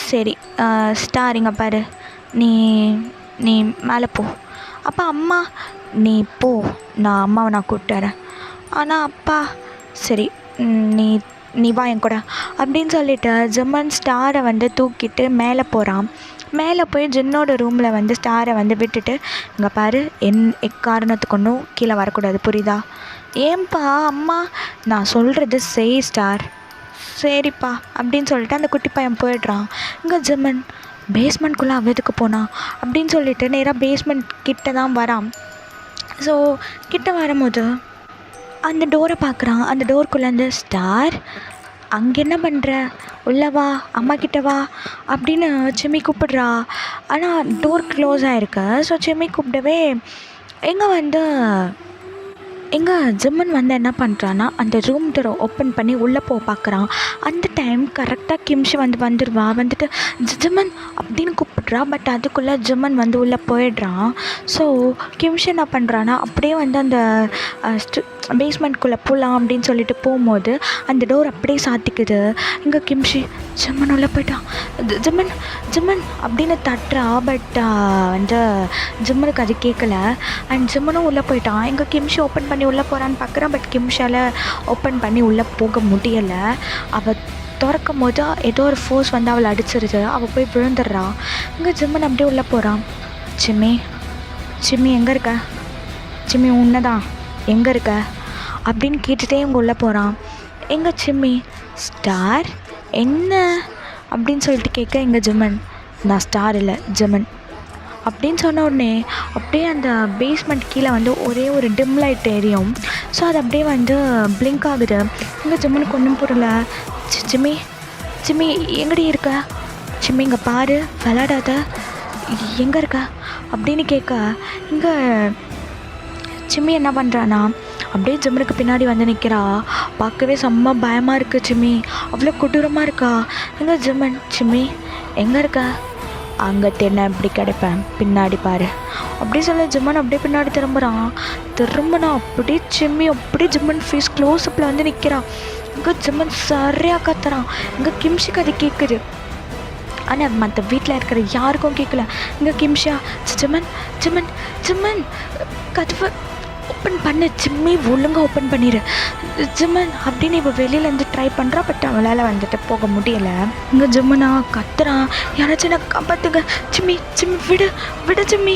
சரி ஸ்டார் இங்கே பாரு, நீ நீ மேலே போ. அப்பா அம்மா நீ போ, நான் அம்மாவை நான் கூப்பிட்டு வரேன். ஆனால் அப்பா சரி நீ நீ வா என் கூட அப்படின்னு சொல்லிட்டு ஜிம்மன் ஸ்டாரை வந்து தூக்கிட்டு மேலே போகிறான். மேலே போய் ஜின்னோட ரூமில் வந்து ஸ்டாரை வந்து விட்டுட்டு, இங்கே பாரு எக்காரணத்துக்கு ஒன்றும் கீழே வரக்கூடாது, புரியுதா? ஏன்பா? அம்மா நான் சொல்கிறது செய் ஸ்டார். சரிப்பா அப்படின்னு சொல்லிட்டு அந்த குட்டி பையன் போயிடுறான். இங்கே ஜிம்மன் பேஸ்மெண்ட்குள்ளே அவன் எதுக்கு போனான் அப்படின்னு சொல்லிட்டு நேராக பேஸ்மெண்ட் கிட்ட தான் வரான். ஸோ கிட்ட வரும்போது அந்த டோரை பார்க்குறான். அந்த டோருக்குள்ளேருந்து ஸ்டார் அங்கே என்ன பண்ணுற? உள்ளே வா, அம்மா கிட்ட வா அப்படின்னு சிம்மி கூப்பிடுறா. ஆனால் டோர் க்ளோஸ் ஆகிருக்கு. ஸோ சிம்மி கூப்பிடவே எங்கே ஜிம்மன் வந்து என்ன பண்ணுறான்னா அந்த ரூம் டோரை ஓப்பன் பண்ணி உள்ளே பார்க்குறான். அந்த டைம் கரெக்டாக கிம்ஷி வந்துடுவா. வந்துட்டு ஜிம்மன் அப்படின்னு கூப்பிட்றா. பட் அதுக்குள்ளே ஜிம்மன் வந்து உள்ளே போயிடுறான். ஸோ கிம்ஷி என்ன பண்ணுறான்னா அப்படியே வந்து அந்த பேஸ்மெண்ட்குள்ளே போகலாம் அப்படின்னு சொல்லிட்டு போகும்போது அந்த டோர் அப்படியே சாத்திக்குது. இங்கே கிம்ஷி ஜிம்மன் உள்ளே போயிட்டான். ஜிம்மன் ஜிம்மன் அப்படின்னு தட்டுறா. பட் வந்து ஜிம்மனுக்கு அது கேட்கல. அண்ட் ஜிம்மனும் உள்ளே போயிட்டான். இங்கே கிம்ஷி ஓப்பன் பண்ணி உள்ளே போகிறான்னு பார்க்குறான். பட் கிம்ஷால் ஓப்பன் பண்ணி உள்ளே போக முடியலை. அவள் திறக்கும் போது ஏதோ ஒரு ஃபோர்ஸ் வந்து அவளை அடிச்சிருது. அவள் போய் விழுந்துடுறா. இங்கே ஜிம்மன் அப்படியே உள்ளே போகிறான். சிம்மி சிம்மி எங்கே இருக்க? சிம்மி உன்னை தான், எங்கே இருக்க அப்படின்னு கேட்டுகிட்டே இங்கே உள்ளே போகிறான். எங்கே சிம்மி? ஸ்டார் என்ன அப்படின்னு சொல்லிட்டு கேட்க, எங்கள் ஜிம்மன் நான் ஸ்டார் இல்லை ஜிம்மன் அப்படின்னு சொன்ன உடனே அப்படியே அந்த பேஸ்மெண்ட் கீழே வந்து ஒரே ஒரு டிம் லைட் எரியும். ஸோ அது அப்படியே வந்து பிளிங்க் ஆகுது. இங்கே ஜிம்மனுக்கு ஒன்றும் புரியல. சிம்மி சிம்மி எங்கடி இருக்க? சிம்மி இங்கே பாரு, விளாடாத, எங்கே இருக்க அப்படின்னு கேட்க, இங்கே சிம்மி என்ன பண்ணுறான்னா அப்படியே ஜிம்மனுக்கு பின்னாடி வந்து நிற்கிறா. பார்க்கவே செம்ம பயமாக இருக்குது. சிம்மி அவ்வளோ கொடூரமாக இருக்கா. எங்கே ஜிம்மன்? சிம்மி எங்கே இருக்க? அங்கே தென்ன இப்படி கிடைப்பேன், பின்னாடி பாரு அப்படி சொல்ல ஜிம்மன் அப்படியே பின்னாடி திரும்பினா அப்படியே சிம்மி அப்படியே ஜிம்மன் ஃபேஸ் க்ளோஸ்அப்பில் வந்து நிற்கிறான். இங்கே ஜிம்மன் சரியாக கத்துறான். இங்கே கிம்ஷிக்கு அது கேட்குது. ஆனால் மற்ற வீட்டில் இருக்கிற யாருக்கும் கேட்கல. இங்கே கிம்ஷா ஜிம்மன் ஜிம்மன் ஜிம்மன் கதவை ஓப்பன் பண்ணு, சிம்மி ஒழுங்காக ஓப்பன் பண்ணிடு ஜிம்மன் அப்படின்னு இப்போ வெளியிலேருந்து ட்ரை பண்ணுறா. பட் அவளால் வந்துட்டு போக முடியலை. இங்கே ஜிம்மனா கத்துறான், யாராச்சும் என்ன காப்பாற்றுங்க, சிம்மி சிம்மி விடு விடு சிம்மி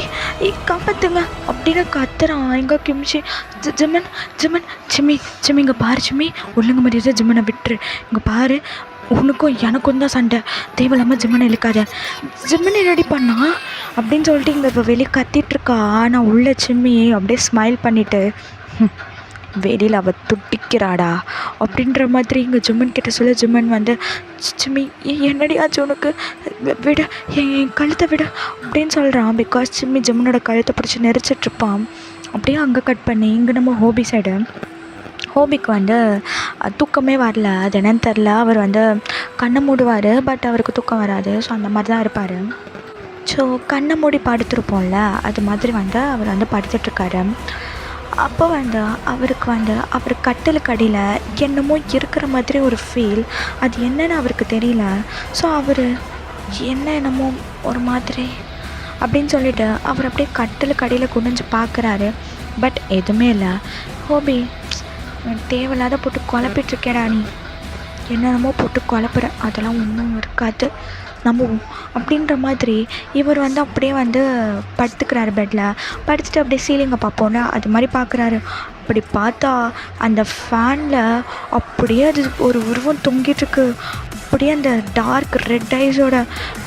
காப்பாற்றுங்க அப்படின்னு கத்துறான். இங்கே கிம்ஷி ஜிம்மன் ஜிம்மன் சிம்மி சிம்மி இங்கே பாரு சிம்மி ஒழுங்கு மரியாதை ஜிம்மனை விட்டுரு. இங்கே பாரு உனக்கும் எனக்கும் தான் சண்டை, தேவையில்லாமல் ஜிம்மனை இழுக்காத. ஜிம்மனை ரெடி பண்ணா அப்படின்னு சொல்லிட்டு இங்கே இப்போ வெளியே கத்திட்டுருக்கா. ஆனால் உள்ள சிம்மி அப்படியே ஸ்மைல் பண்ணிவிட்டு வெளியில் அவள் துடிக்கிறாடா அப்படின்ற மாதிரி இங்கே ஜிம்மன் கிட்ட சொல்ல ஜிம்மன் வந்து சிம்மி என்னடி ஆச்சு உனக்கு விட என் கழுத்தை விட அப்படின்னு சொல்கிறான். பிகாஸ் சிம்மி ஜிம்மனோட கழுத்தை பிடிச்சி நெரிச்சிட்ருப்பான். அப்படியே அங்கே கட் பண்ணி இங்கே நம்ம ஹோபி சைடு ஹோபிக்கு வந்து தூக்கமே வரல. அது என்னன்னு தெரில. அவர் வந்து கண்ணை மூடுவார், பட் அவருக்கு தூக்கம் வராது. ஸோ அந்த மாதிரி தான் இருப்பார். ஸோ கண்ணை மூடி படுத்துருப்போம்ல, அது மாதிரி வந்து அவர் வந்து படுத்துட்ருக்காரு. அப்போ வந்து அவருக்கு வந்து அவர் கட்டிலுக்கு அடியில் என்னமோ இருக்கிற மாதிரி ஒரு ஃபீல். அது என்னன்னு அவருக்கு தெரியல. ஸோ அவர் என்னமோ ஒரு மாதிரி அப்படின்னு சொல்லிட்டு அவர் அப்படியே கட்டிலுக்கு அடியில் குனிஞ்சு பார்க்குறாரு. பட் எதுவுமே இல்லை. ஹோபி தேவையில்லாத போட்டு குழப்பிட்டுருக்கேடா, நீ என்னென்னமோ போட்டு குழப்புற, அதெல்லாம் ஒன்றும் இருக்காது நம்புவோம் அப்படின்ற மாதிரி இவர் வந்து அப்படியே வந்து படுத்துக்கிறாரு. பெட்டில் படுத்துட்டு அப்படியே சீலிங்கை பார்ப்போன்னா அது மாதிரி பார்க்குறாரு. அப்படி பார்த்தா அந்த ஃபேனில் அப்படியே அது ஒரு உருவம் தொங்கிட்டுருக்கு. அப்படியே அந்த டார்க் ரெட் ஐஸோட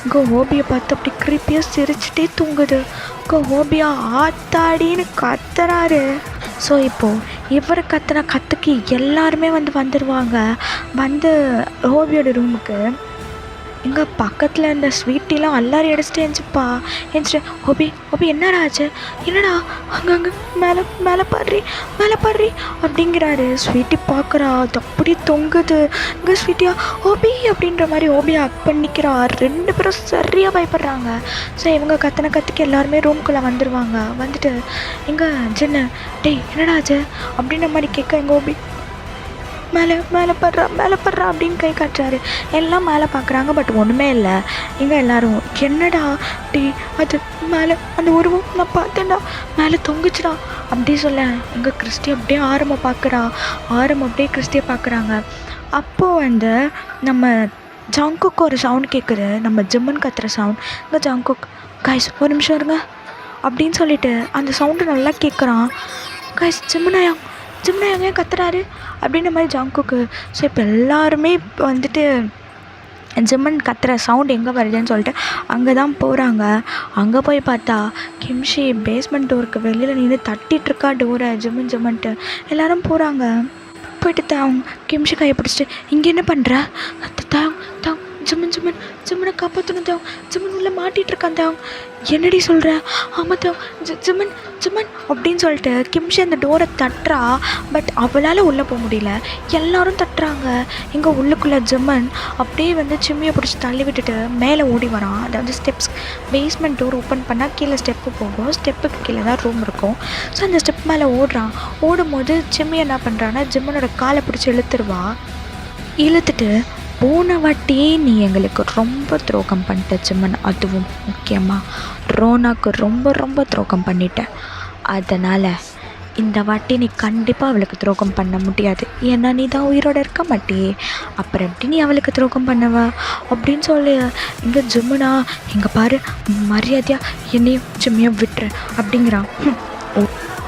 இங்கே ஹோபியை பார்த்து அப்படி க்ரீப்பியாக சிரிச்சிட்டே தூங்குது. இங்கே ஹோபியா ஆத்தாடின்னு கத்துறாரு. ஸோ இப்போது இவர் கத்துன கத்துக்கு எல்லாருமே வந்து வந்துடுவாங்க. வந்து ஹோபியோட ரூமுக்கு இங்கே பக்கத்தில் இந்த ஸ்வீட்டிலாம் அல்லாரி அடிச்சுட்டு எழுந்துச்சு ஹோபி ஹோபி என்னடா ஆச்சு, என்னடா அங்கங்கே மேலே மேலே பாடுறி அப்படிங்கிறாரு. ஸ்வீட்டி பார்க்குறா, அது அப்படியே தொங்குது. இங்கே ஸ்வீட்டியா ஹோபி அப்படின்ற மாதிரி ஹோபியை அக் பண்ணிக்கிறா. 2 பேரும் சரியாக பயப்படுறாங்க. ஸோ இவங்க கத்தின கத்துக்கு எல்லாருமே ரூம்குள்ளே வந்துடுவாங்க. வந்துட்டு இங்கே ஜின்னு டேய் என்னடா ஆச்சு அப்படின்ற மாதிரி கேட்க எங்கள் ஹோபி மேலே படுறா அப்படின்னு கை காட்டுறாரு. எல்லாம் மேலே பார்க்குறாங்க, பட் ஒன்றுமே இல்லை. இங்கே எல்லோரும் என்னடா டே அது மேலே அந்த உருவம் நான் பார்த்தேன்டா மேலே தொங்குச்சுடா அப்படி சொல்ல எங்கே கிறிஸ்டி அப்படியே ஆரம்பம் அப்படியே கிறிஸ்டியை பார்க்குறாங்க. அப்போது வந்து நம்ம ஜங்குக்கு ஒரு சவுண்ட் கேட்குது, நம்ம ஜிம்மன் கத்துற சவுண்ட். இங்கே ஜங்குக் கைஸ் ஒரு நிமிஷம் இருங்க அப்படின்னு சொல்லிட்டு அந்த சவுண்டு நல்லா கேட்குறான். கைஸ் ஜிம்மனாயா ஏன் கத்துறாரு அப்படின்ற மாதிரி ஜங்குக்கு. ஸோ இப்போ எல்லாருமே வந்துட்டு ஜிம்மன் கத்துற சவுண்ட் எங்கே வருதுன்னு சொல்லிட்டு அங்கே தான் போகிறாங்க. அங்கே போய் பார்த்தா கிம்ஷி பேஸ்மெண்ட் டோருக்கு வெளியில் நின்று தட்டிகிட்ருக்கா டோரை ஜிம்மன்ட்டு. எல்லோரும் போகிறாங்க. போயிட்டு கிம்ஷி கையை பிடிச்சிட்டு இங்கே என்ன பண்ணுற ஜிம்மனை காப்பாற்றணும் ஜிம்மன் உள்ளே மாட்டிகிட்ருக்கான் என்னடி சொல்கிற? ஆமாம் ஜிம்மன் அப்படின்னு சொல்லிட்டு கிம்ஷி அந்த டோரை தட்டுறா. பட் அவளால் உள்ளே போக முடியல. எல்லாரும் தட்டுறாங்க. இங்கே உள்ளுக்குள்ளே ஜிம்மன் அப்படியே வந்து சிம்மியை பிடிச்சி தள்ளி விட்டுட்டு மேலே ஓடி வரான். அதாவது ஸ்டெப்ஸ் பேஸ்மெண்ட் டோர் ஓப்பன் பண்ணால் கீழே ஸ்டெப்பு போகும். ஸ்டெப்புக்கு கீழே தான் ரூம் இருக்கும். ஸோ அந்த ஸ்டெப் மேலே ஓடும்போது சிம்மி என்ன பண்ணுறான்னா ஜிம்மனோட காலை பிடிச்சி இழுத்துட்டு போன வாட்டி நீ எங்களுக்கு ரொம்ப துரோகம் பண்ணிட்ட ஜிம்மன், அதுவும் முக்கியமாக ரோனாக்கு ரொம்ப துரோகம் பண்ணிட்ட. அதனால் இந்த வாட்டி நீ கண்டிப்பாக அவளுக்கு துரோகம் பண்ண முடியாது. ஏன்னா நீ தான் உயிரோடு இருக்க மாட்டியே, அப்புறம் எப்படி நீ அவளுக்கு துரோகம் பண்ணுவ அப்படின்னு சொல்லி இங்கே ஜிம்மனா இங்கே பாரு மரியாதையாக என்னையும் ஜிம்மியும் விட்டுரு அப்படிங்கிறான்.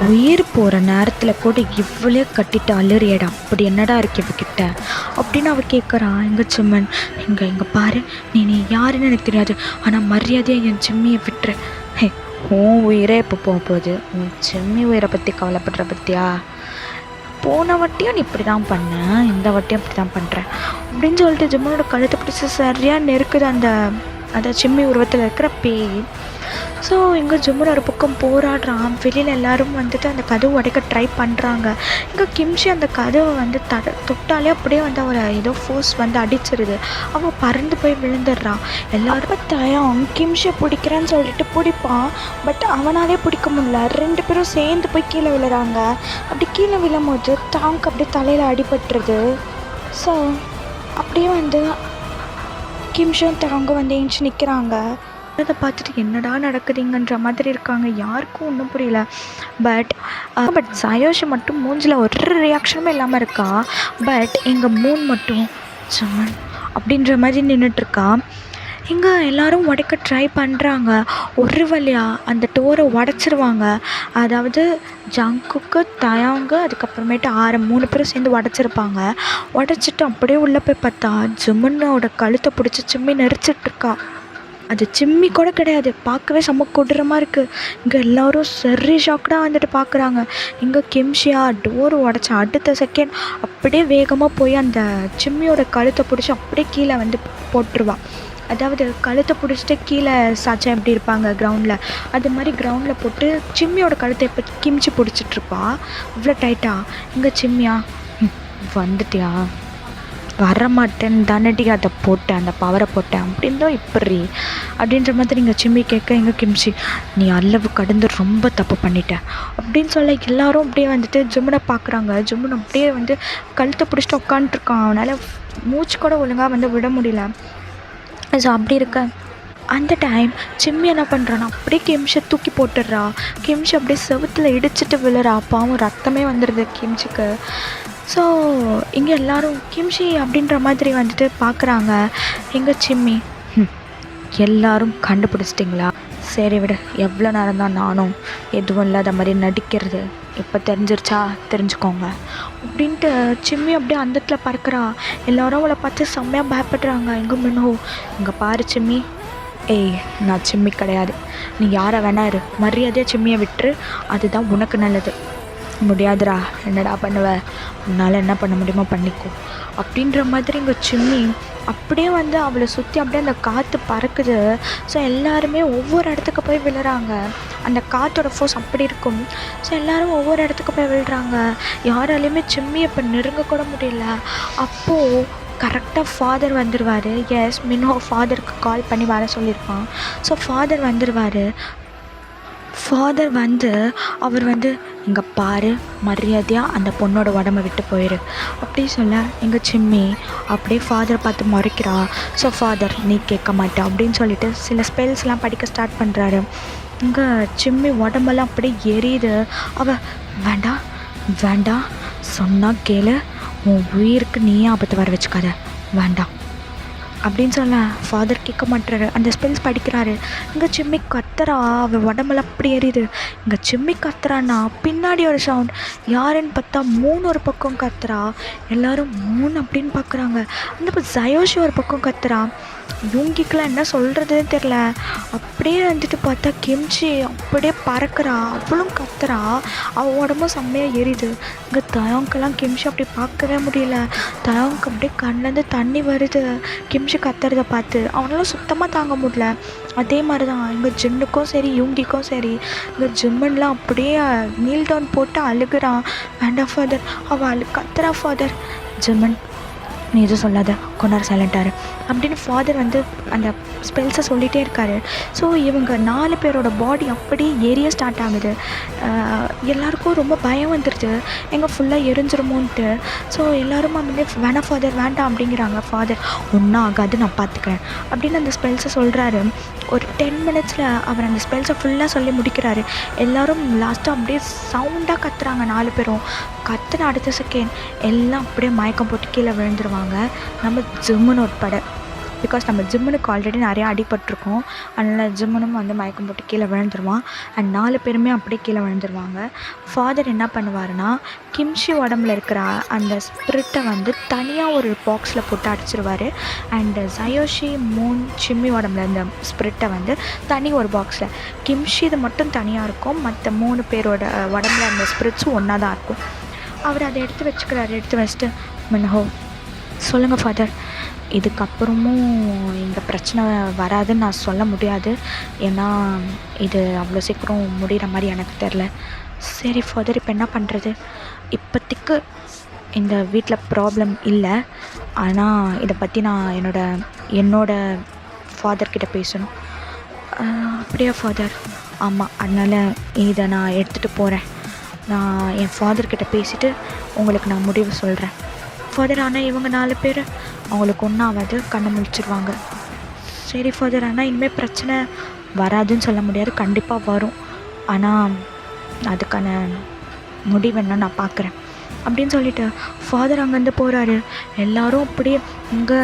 உயிர் போகிற நேரத்தில் கூட இவ்வளோ கட்டிட்டு அழுறியடா, அப்படி என்னடா இருக்கு இவகிட்ட அப்படின்னு அவள் கேட்குறான். எங்க ஜிம்மன் இங்கே பாரு நீ யாருன்னு எனக்கு தெரியாது, ஆனால் மரியாதையாக என் ஜிம்மியை விட்டுரு. உன் உயிரே இப்போ போக போகுது, உன் ஜிம்மி உயிரை பற்றி கவலைப்படுற பற்றியா? போன வாட்டியும் நீ இப்படி தான் பண்ண, இந்த வாட்டியும் இப்படி தான் பண்ணுறேன் அப்படின்னு சொல்லிட்டு ஜிம்மனோட கழுத்தை பிடிச்சி சரியாக நெருக்குது அந்த சிம்மி உருவத்தில் இருக்கிற பேய். ஸோ இங்கே ஜிம்மன் ஒரு பக்கம் போராடுறான். வெளியில் எல்லோரும் வந்துட்டு அந்த கதவு உடைக்க ட்ரை பண்ணுறாங்க. இங்கே கிம்ஷி அந்த கதவை வந்து தொட்டாலே அப்படியே வந்து அவரை ஏதோ ஃபோர்ஸ் வந்து அடிச்சிருது. அவன் பறந்து போய் விழுந்துடுறான். எல்லாரும் தயம் கிம்ஷியை பிடிக்கிறேன்னு சொல்லிட்டு பிடிப்பான். பட் அவனாலே பிடிக்க முடியல. 2 பேரும் சேர்ந்து போய் கீழே விழுறாங்க. அப்படி கீழே விழும்போது தாங்க்கு அப்படியே தலையில் அடிபட்டுருது. ஸோ அப்படியே வந்து கிம்ஷியும் தாங்க வந்து ஏஞ்சி நிற்கிறாங்க. அதை பார்த்துட்டு என்னடா நடக்குதுங்கன்ற மாதிரி இருக்காங்க. யாருக்கும் ஒன்றும் புரியல. பட் சயோஷி மட்டும் மூஞ்சில் ஒரு ரியாக்ஷனுமே இல்லாமல் இருக்கா. பட் எங்கள் மூன் மட்டும் ஜிம்மன் அப்படின்ற மாதிரி நின்றுட்டுருக்கா. இங்கே எல்லோரும் உடைக்க ட்ரை பண்ணுறாங்க. ஒரு வழியாக அந்த டோரை உடச்சிருவாங்க. அதாவது ஜங்குக்கு தயாங்க அதுக்கப்புறமேட்டு 3 பேரும் சேர்ந்து உடச்சிருப்பாங்க. உடச்சிட்டு அப்படியே உள்ளே போய் பார்த்தா ஜிம்மனோட கழுத்தை பிடிச்சி சிம்மி நெரிச்சிட்ருக்கா. அது சிம்மி கூட கிடையாது, பார்க்கவே செம்ம கொடூரமாக இருக்குது. இங்கே எல்லோரும் சரி ஷாக்டாக வந்துட்டு பார்க்குறாங்க. இங்கே கிம்ஷியா டோர் உடச்ச அடுத்த செகண்ட் அப்படியே வேகமாக போய் அந்த சிம்மியோட கழுத்தை பிடிச்சி அப்படியே கீழே வந்து போட்டுருவா. அதாவது கழுத்தை பிடிச்சிட்டு கீழே சாச்சா எப்படி இருப்பாங்க கிரவுண்டில், அது மாதிரி கிரவுண்டில் போட்டு சிம்மியோட கழுத்தை இப்போ கிம்ச்சி பிடிச்சிட்ருப்பா அவ்வளோ டைட்டாக. இங்கே சிம்மியா வந்துட்டியா, வரமாட்டேன்னு தானடி அதை போட்டேன், அந்த பவரை போட்டேன் அப்படின்னு தான் இப்படி அப்படின்ற மாதிரி இங்கே சிம்மி கேட்க, எங்கே கிம்ச்சி நீ அளவு கடந்து ரொம்ப தப்பு பண்ணிட்ட அப்படின்னு சொல்ல எல்லாரும் அப்படியே வந்துட்டு ஜிம்முனை பார்க்குறாங்க. ஜிம்முனை அப்படியே வந்து கழுத்தை பிடிச்சிட்டு உட்காந்துட்ருக்கான். அவனால் மூச்சு கூட ஒழுங்காக வந்து விட முடியல. ஸோ அப்படி இருக்க அந்த டைம் சிம்மி என்ன பண்ணுறான்னா அப்படியே கிம்ஷை தூக்கி போட்டுடுறா. கிம்ஷி அப்படியே செவுத்தில் இடிச்சிட்டு விழுறா. பாவம் ரத்தமே வந்துடுது கிம்ச்சிக்கு. ஸோ இங்கே எல்லோரும் கிம்ஷி அப்படின்ற மாதிரி வந்துட்டு பார்க்குறாங்க. எங்கே சிம்மி எல்லோரும் கண்டுபிடிச்சிட்டிங்களா, சரி விடு, எவ்வளோ நேரம் தான் நானும் எதுவும் இல்லாத மாதிரி நடிக்கிறது, இப்போ தெரிஞ்சிருச்சா, தெரிஞ்சுக்கோங்க அப்படின்ட்டு சிம்மி அப்படியே அந்த இடத்துல பறக்கிறா. எல்லோரும் அவளை பார்த்து செம்மையாக பயப்படுறாங்க. எங்கே மினோ, இங்கே பாரு சிம்மி, ஏய் நான் சிம்மி கிடையாது, நீ யாரை வேணா இரு, மரியாதையாக சிம்மியை விட்டுரு, அதுதான் உனக்கு நல்லது. முடியாதுடா, என்னடா பண்ணுவ, உன்னால் என்ன பண்ண முடியுமோ பண்ணிக்கோ அப்படின்ற மாதிரி இங்கே சிம்மி அப்படியே வந்து அவளை சுற்றி அப்படியே அந்த காற்று பறக்குது. ஸோ எல்லாருமே ஒவ்வொரு இடத்துக்கு போய் விழுறாங்க. அந்த காற்றோட ஃபோர்ஸ் அப்படி இருக்கும். ஸோ எல்லோரும் ஒவ்வொரு இடத்துக்கு போய் விழுறாங்க. யாராலையுமே சிம்மியை இப்போ நெருங்க கூட முடியல. அப்போது கரெக்டாக ஃபாதர் வந்துடுவார். எஸ், மினோ ஃபாதருக்கு கால் பண்ணி வர சொல்லியிருப்பான். ஸோ ஃபாதர் வந்துடுவார். ஃபாதர் வந்து அவர் வந்து இங்கே பாரு, மரியாதையாக அந்த பொண்ணோட உடம்பை விட்டு போயிரு அப்படி சொல்ல, எங்கள் சிம்மி அப்படியே ஃபாதரை பார்த்து முறைக்கிறா. ஸோ ஃபாதர் நீ கேட்க மாட்டே அப்படின்னு சொல்லிட்டு சில ஸ்பெல்ஸ்லாம் படிக்க ஸ்டார்ட் பண்ணுறாரு. இங்கே சிம்மி உடம்பெல்லாம் அப்படியே எரியுது. அவள் வேண்டாம் வேண்டாம் சொன்னால் கேளு, உன் உயிருக்கு நீயே ஆபத்து வர வச்சுக்காத, வேண்டாம் அப்படின்னு சொல்ல ஃபாதர் கேட்க மாட்டுறாரு. அந்த ஸ்பெல்ஸ் படிக்கிறாரு. இங்கே சிம்மி கத்துறா. அவள் உடம்பெல்லாம் அப்படி எரியுது. இங்கே சிம்மி கத்துறான்னா பின்னாடி ஒரு சவுண்ட், யாருன்னு பார்த்தா 3 ஒரு பக்கம் கத்துறா. எல்லோரும் 3 அப்படின்னு பார்க்குறாங்க. அந்த ஜயோஷி ஒரு பக்கம் கத்துறா. யூங்கிக்கெலாம் என்ன சொல்கிறதுன்னு தெரில. அப்படியே வந்துட்டு பார்த்தா கிம்ச்சி அப்படியே பறக்கிறா. அவளும் கத்துறா. அவள் உடம்பும் செம்மையாக எரியுது. இங்கே தயோங்கெல்லாம் கிம்ச்சி அப்படி பார்க்கவே முடியல. தயோங்க்கு அப்படியே கண்லேருந்து தண்ணி வருது கிம்ச்சி கத்துறதை பார்த்து. அவனால சுத்தமாக தாங்க முடியல. அதே மாதிரி தான் இங்கே ஜின்னுக்கும் சரி யூங்கிக்கும் சரி, இங்கே ஜிம்மன்லாம் அப்படியே நீல் டவுன் போட்டு அழுகுறான். வேண்டாம் ஃபாதர், அவள் கத்துறா. ஃபாதர், ஜிம்மன் நீ எதுவும் சொல்லாத, கொண்டாரு சைலண்டாரு அப்படின்னு ஃபாதர் வந்து அந்த ஸ்பெல்ஸை சொல்லிகிட்டே இருக்காரு. ஸோ இவங்க 4 பேரோட பாடி அப்படியே எரிய ஸ்டார்ட் ஆகுது. எல்லாருக்கும் ரொம்ப பயம் வந்துடுது, எங்கே ஃபுல்லாக எரிஞ்சிருமோன்ட்டு. ஸோ எல்லோரும் வந்து வேணாம் ஃபாதர் வேண்டாம் அப்படிங்கிறாங்க. ஃபாதர் ஒன்றும் ஆகாது, நான் பார்த்துக்கிறேன் அப்படின்னு அந்த ஸ்பெல்ஸை சொல்கிறாரு. ஒரு 10 மினிட்ஸில் அவர் அந்த ஸ்பெல்ஸை ஃபுல்லாக சொல்லி முடிக்கிறாரு. எல்லோரும் லாஸ்ட்டாக அப்படியே சவுண்டாக கத்துறாங்க. 4 பேரும் கத்துன அடுத்த செகண்ட் எல்லாம் அப்படியே மயக்கம் போட்டு கீழே விழுந்துருவாங்க. நம்ம ஜிம்முன்னு உட்பட. பிகாஸ் நம்ம ஜிம்முனுக்கு ஆல்ரெடி நிறையா அடிபட்டிருக்கோம். அதனால் ஜிம்முனும் வந்து மயக்கம் போட்டு கீழே விழுந்துருவான். அண்ட் 4 பேருமே அப்படியே கீழே விழுந்துருவாங்க. ஃபாதர் என்ன பண்ணுவாருன்னா, கிம்ஷி உடம்புல இருக்கிற அந்த ஸ்பிரிட்டை வந்து தனியாக ஒரு பாக்ஸில் போட்டு அடிச்சிருவார். அண்டு ஜயோஷி, மூன், சிம்மி உடம்புல இந்த ஸ்பிரிட்டை வந்து தனி ஒரு பாக்ஸில், கிம்ஷி இது மட்டும் தனியாக இருக்கும். மற்ற 3 பேரோட உடம்புல அந்த ஸ்பிரிட்ஸும் ஒன்றா தான் இருக்கும். அவர் அதை எடுத்து வச்சுக்கிறாரு. எடுத்து வச்சுட்டு, மினஹோ சொல்லுங்கள் ஃபாதர், இதுக்கப்புறமும் இந்த பிரச்சனை வராதுன்னு நான் சொல்ல முடியாது. ஏன்னா இது அவ்வளோ சீக்கிரம் முடிகிற மாதிரி எனக்கு தெரில. சரி ஃபாதர், இப்போ என்ன பண்ணுறது? இப்போதைக்கு இந்த வீட்டில் ப்ராப்ளம் இல்லை. ஆனால் இதை பற்றி நான் என்னோட ஃபாதர்கிட்ட பேசணும். அப்படியா ஃபாதர்? ஆமாம், அதனால் இதை நான் எடுத்துகிட்டு போகிறேன். நான் என் ஃபாதர்கிட்ட பேசிவிட்டு உங்களுக்கு நான் முடிவு சொல்கிறேன் ஃபாதர். ஆனால் இவங்க 4 பேர் அவங்களுக்கு ஒன்றும் ஆகாது, கண்ணை முழிச்சிருவாங்க. சரி ஃபாதர், ஆனால் இனிமேல் பிரச்சனை வராதுன்னு சொல்ல முடியாது, கண்டிப்பாக வரும். ஆனால் அதுக்கான முடிவு என்ன நான் பார்க்குறேன் அப்படின்னு சொல்லிவிட்டு ஃபாதர் அங்கேருந்து போகிறாரு. எல்லோரும் அப்படியே இங்கே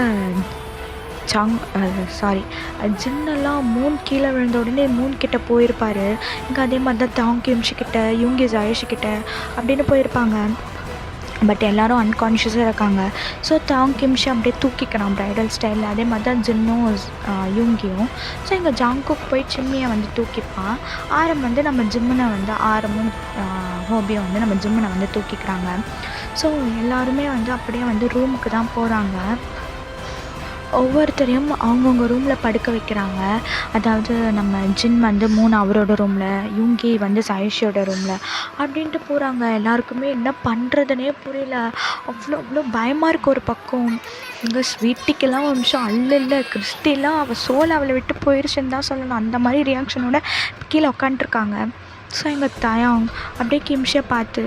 ஜின்னெல்லாம் 3 கீழே விழுந்த உடனே 3 கிட்ட போயிருப்பார். இங்கே அதே மாதிரி தான் தாங் கிம்ஷி கிட்ட, யூங்கி ஜாயஷி கிட்ட அப்படின்னு போயிருப்பாங்க. பட் எல்லோரும் அன்கான்ஷியஸாக இருக்காங்க. ஸோ தாங் கிம்ஷி அப்படியே தூக்கிக்கிறான் ப்ரைடல் ஸ்டைலில். அதே மாதிரி தான் ஜின்னும் யூங்கியும். ஸோ இங்கே ஜாங்குக் போய் சிம்மியை வந்து தூக்கிப்பான். ஆரம் வந்து நம்ம ஜிம்முனை வந்து ஆரமும் ஹோபியும் வந்து நம்ம ஜிம்முனை வந்து தூக்கிக்கிறாங்க. ஸோ எல்லாருமே வந்து அப்படியே வந்து ரூமுக்கு தான் போகிறாங்க. ஒவ்வொருத்தரையும் அவங்கவுங்க ரூமில் படுக்க வைக்கிறாங்க. அதாவது நம்ம ஜின் வந்து 3 அவரோட ரூமில், யூங்கி வந்து சாயிஷியோட ரூமில் அப்படின்ட்டு போகிறாங்க. எல்லாருக்குமே என்ன பண்ணுறதுனே புரியல. அவ்வளோ பயமாக இருக்குது ஒரு பக்கம். எங்கள் ஸ்வீட்டிக்கெல்லாம் ஒரு நிமிஷம் அல்ல கிறிஸ்டிலாம் அவள் சோல் அவளை விட்டு போயிடுச்சுன்னு தான் சொல்லணும். அந்த மாதிரி ரியாக்ஷனோட கீழே உட்காண்ட்ருக்காங்க. ஸோ எங்கள் தாயாங் அப்படியே கிம்ஷியை பார்த்து,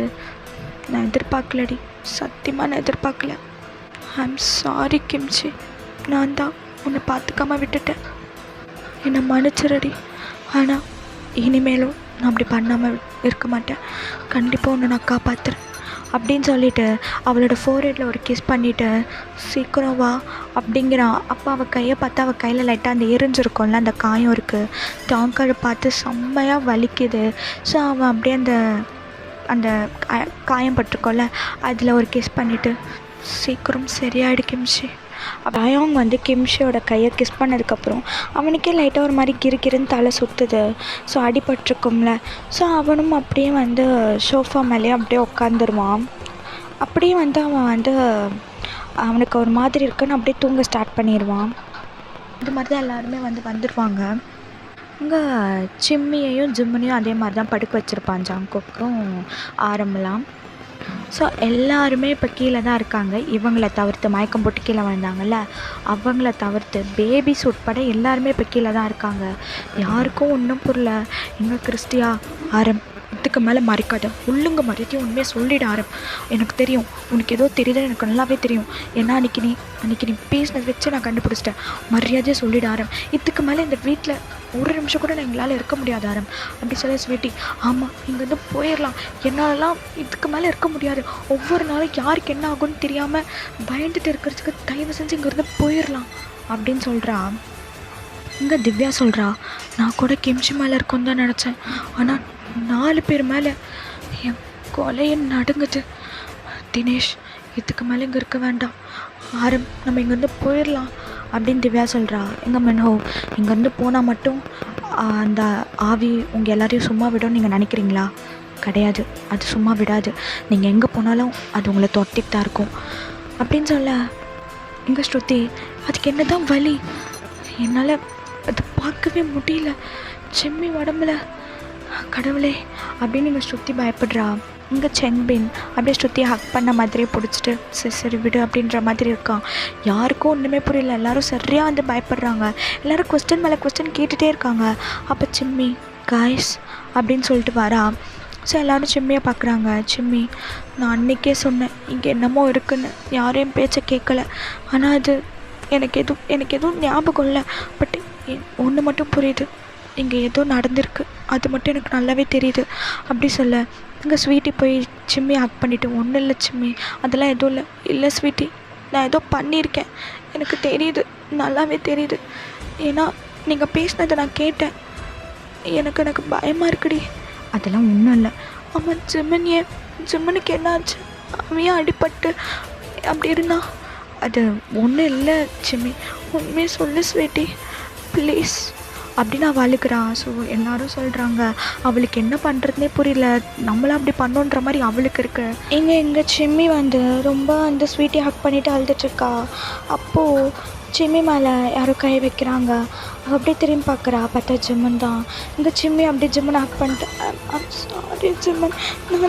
நான் எதிர்பார்க்கலடி, சத்தியமாக நான் எதிர்பார்க்கல. ஐம் சாரி கிம்ஷி, நான் தான் உன்னை பார்த்துக்காம விட்டுட்டேன், என்னை மன்னிச்சிரடி. ஆனால் இனிமேலும் நான் அப்படி பண்ணாமல் இருக்க மாட்டேன், கண்டிப்பாக உன்னை நான் காப்பாற்றுறேன் அப்படின்னு சொல்லிவிட்டு அவளோட ஃபோர்ஹெட்டில் ஒரு கிஸ் பண்ணிவிட்டு சீக்கிரம் வா அப்படிங்கிறான். அப்போ அவள் கையை பார்த்தா அவள் கையில் லைட்டாக அந்த எரிஞ்சிருக்கும்ல, அந்த காயம் இருக்குது. டாங்கரை பார்த்து செம்மையாக வலிக்குது. ஸோ அவன் அப்படியே அந்த காயம் பட்டிருக்கோம்ல அதில் ஒரு கிஸ் பண்ணிவிட்டு சீக்கிரம் சரியாயிடு கிம்ஷி. தாயாங் வந்து கிம்ஷியோட கையை கிஸ் பண்ணதுக்கப்புறம் அவனுக்கே லைட்டாக ஒரு மாதிரி கிறுன்னு தலை சுற்றுது. ஸோ அடிபட்டிருக்கும்ல. ஸோ அவனும் அப்படியே வந்து சோஃபா மேலேயே அப்படியே உட்காந்துருவான். அப்படியே வந்து அவன் வந்து அவனுக்கு ஒரு மாதிரி இருக்குன்னு அப்படியே தூங்க ஸ்டார்ட் பண்ணிடுவான். இது மாதிரி தான் எல்லாருமே வந்து வந்துடுவாங்க. இங்கே சிம்மியையும் ஜிம்முனையும் அதே மாதிரி தான் படுக்க வச்சுருப்பான் ஜாங்குக்கும் ஆரம்பலாம். ஸோ எல்லாருமே இப்போ கீழே தான் இருக்காங்க. இவங்கள தவிர்த்து மயக்கம் போட்டு கீழே விழுந்தாங்கல்ல, அவங்கள தவிர்த்து பேபிஸ் உட்பட எல்லாருமே இப்போ கீழே தான் இருக்காங்க. யாருக்கும் ஒன்றும் புரியல. எங்கே கிறிஸ்டியா, ஆரம் இதுக்கு மேலே மறைக்காத, ஒழுங்கு மறைக்கும் உண்மையாக சொல்லிட ஆரம். எனக்கு தெரியும் உனக்கு ஏதோ தெரியுதுன்னு எனக்கு நல்லாவே தெரியும். ஏன்னா அன்றைக்கி நீ பேசினதை வச்சு நான் கண்டுபிடிச்சிட்டேன். மரியாதையாக சொல்லிட ஆரம். இதுக்கு மேலே இந்த வீட்டில் ஒரு நிமிஷம் கூட நான் எங்களால் இருக்க முடியாது ஆரம் அப்படி சொல்ல ஸ்வீட்டி. ஆமாம், இங்கேருந்து போயிடலாம், என்னாலலாம் இதுக்கு மேலே இருக்க முடியாது. ஒவ்வொரு நாளும் யாருக்கு என்ன ஆகும்னு தெரியாமல் பயந்துட்டு இருக்கிறதுக்கு தயவு செஞ்சு இங்கேருந்து போயிடலாம் அப்படின்னு சொல்கிறா. இங்கே திவ்யா சொல்கிறா, நான் கூட கிம்ஷி மேலே இருக்கும்னு தான் நினச்சேன், ஆனால் 4 பேர் மேலே என் கொலையை நடுங்குது. தினேஷ், இதுக்கு மேலே இங்கே இருக்க வேண்டாம் ஆரம், நம்ம இங்கேருந்து போயிடலாம் அப்படின்னு திவ்யா சொல்கிறா. எங்கள் மின்ஹோ, இங்கேருந்து போனால் மட்டும் அந்த ஆவி உங்கள் எல்லாரையும் சும்மா விடும் நீங்கள் நினைக்கிறீங்களா? கிடையாது, அது சும்மா விடாது. நீங்கள் எங்கே போனாலும் அது உங்களை தொட்டிட்டு தான் இருக்கும் அப்படின்னு சொல்ல. எங்கள் ஸ்ருதி, அதுக்கு என்ன தான் வலி? என்னால் அது பார்க்கவே முடியல, செம்மி உடம்புல, கடவுளே அப்படின்னு இங்கே ஸ்ருதி பயப்படுறா. இங்கே செங்பின் அப்படியே ஸ்ருதியை ஹக் பண்ண மாதிரியே பிடிச்சிட்டு சரி விடு அப்படின்ற மாதிரி இருக்கான். யாருக்கும் ஒன்றுமே புரியல. எல்லோரும் சரியாக வந்து பயப்படுறாங்க. எல்லோரும் கொஸ்டின் மேலே கொஸ்டின் கேட்டுகிட்டே இருக்காங்க. அப்போ சிம்மி காய்ஸ் அப்படின்னு சொல்லிட்டு வரா. ஸோ எல்லோரும் சிம்மியை பார்க்குறாங்க. சிம்மி, நான் அன்றைக்கே சொன்னேன் இங்கே என்னமோ இருக்குன்னு, யாரையும் பேச்சை கேட்கல. ஆனால் அது எனக்கு எதுவும் ஞாபகம் இல்லை. பட் ஒன்று மட்டும் புரியுது, இங்கே ஏதோ நடந்திருக்கு, அது மட்டும் எனக்கு நல்லாவே தெரியுது அப்படி சொல்ல. இங்கே ஸ்வீட்டி போய் சிம்மி ஹக் பண்ணிவிட்டு, ஒன்றும் இல்லை சிம்மி, அதெல்லாம் எதுவும் இல்லை ஸ்வீட்டி, நான் ஏதோ பண்ணியிருக்கேன், எனக்கு தெரியுது, நல்லாவே தெரியுது. ஏன்னா நீங்கள் பேசினதை நான் கேட்டேன், எனக்கு பயமாக இருக்குடி. அதெல்லாம் ஒன்றும் இல்லை. ஆமாம், ஜிம்மனுக்கு என்னாச்சு? அவன் அடிபட்டு அப்படி இருந்தா? அது ஒன்றும் இல்லை சிம்மி, உண்மையை சொல்லு ஸ்வீட்டி ப்ளீஸ் அப்படின்னு அவள் அழுகிறான். ஸோ எல்லோரும் சொல்கிறாங்க அவளுக்கு என்ன பண்ணுறதுனே புரியல, நம்மளாம் அப்படி பண்ணோன்ற மாதிரி அவளுக்கு இருக்கு. எங்கள் சிம்மி வந்து ரொம்ப அந்த ஸ்வீட்டை ஹக் பண்ணிவிட்டு அழுதுட்ருக்கா. அப்போது சிம்மி மேலே யாரோ கை வைக்கிறாங்க. அவள் அப்படியே திரும்பி பார்க்குறா. பார்த்தா ஜிம்மன் தான். இந்த சிம்மி அப்படியே ஜிம்மனை ஹக் பண்ணிட்டு, சாரி ஜிம்மன்,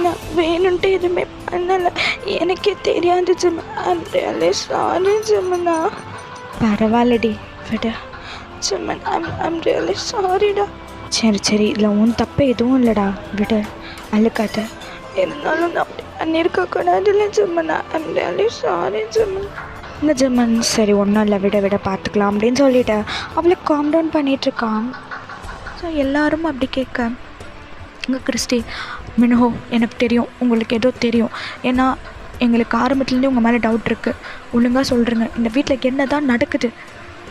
நான் வேணுன்ட்டு எதுவுமே பண்ணலை, எனக்கே தெரியாது ஜிம்மன், ஐம் ரியலி சாரி ஜிம்மனா. பரவாயில்லடி விட ஜிம்மன், ஐம் ரியலி சாரிடா. சரி இதில் உன் தப்பு எதுவும் இல்லைடா, விடு, அழுக்காத. இருந்தாலும் நான் அப்படி பண்ணியிருக்கக்கூடாதுல்ல ஜிம்மனா, ஐம் ரியலி சாரி ஜிம்மன். இந்த ஜிம்மன், சரி ஒன்றும் இல்லை, விட பார்த்துக்கலாம் அப்படின்னு சொல்லிவிட்டு அவளை காம் டவுன் பண்ணிகிட்ருக்கான். ஸோ எல்லாரும் அப்படி கேட்க, இங்கே கிறிஸ்டி, மின்ஹோ, எனக்கு தெரியும் உங்களுக்கு ஏதோ தெரியும், ஏன்னா எங்களுக்கு ஆரம்பத்துலேருந்தே உங்கள் மேலே டவுட் இருக்குது, ஒழுங்காக சொல்கிறேங்க, இந்த வீட்டில் என்ன தான் நடக்குது,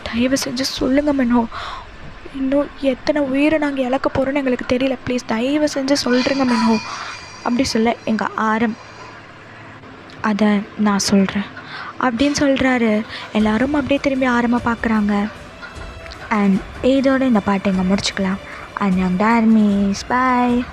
தயவு செஞ்சு சொல்லுங்கள் மின்ஹோ, இன்னும் எத்தனை உயிரை நாங்கள் இழக்க போகிறோன்னு எங்களுக்கு தெரியல, ப்ளீஸ் தயவு செஞ்சு சொல்கிறேங்க மின்ஹோ அப்படி சொல்ல. எங்கள் அதை நான் சொல்கிறேன் அப்படின்னு சொல்கிறாரு. எல்லாரும் அப்படியே திரும்பி ஆரம்ப பார்க்குறாங்க. அண்ட் இதோட இந்த பாட்டை இங்கே முடிச்சுக்கலாம். அண்ட் யோங் டார்மிஸ் பாய்.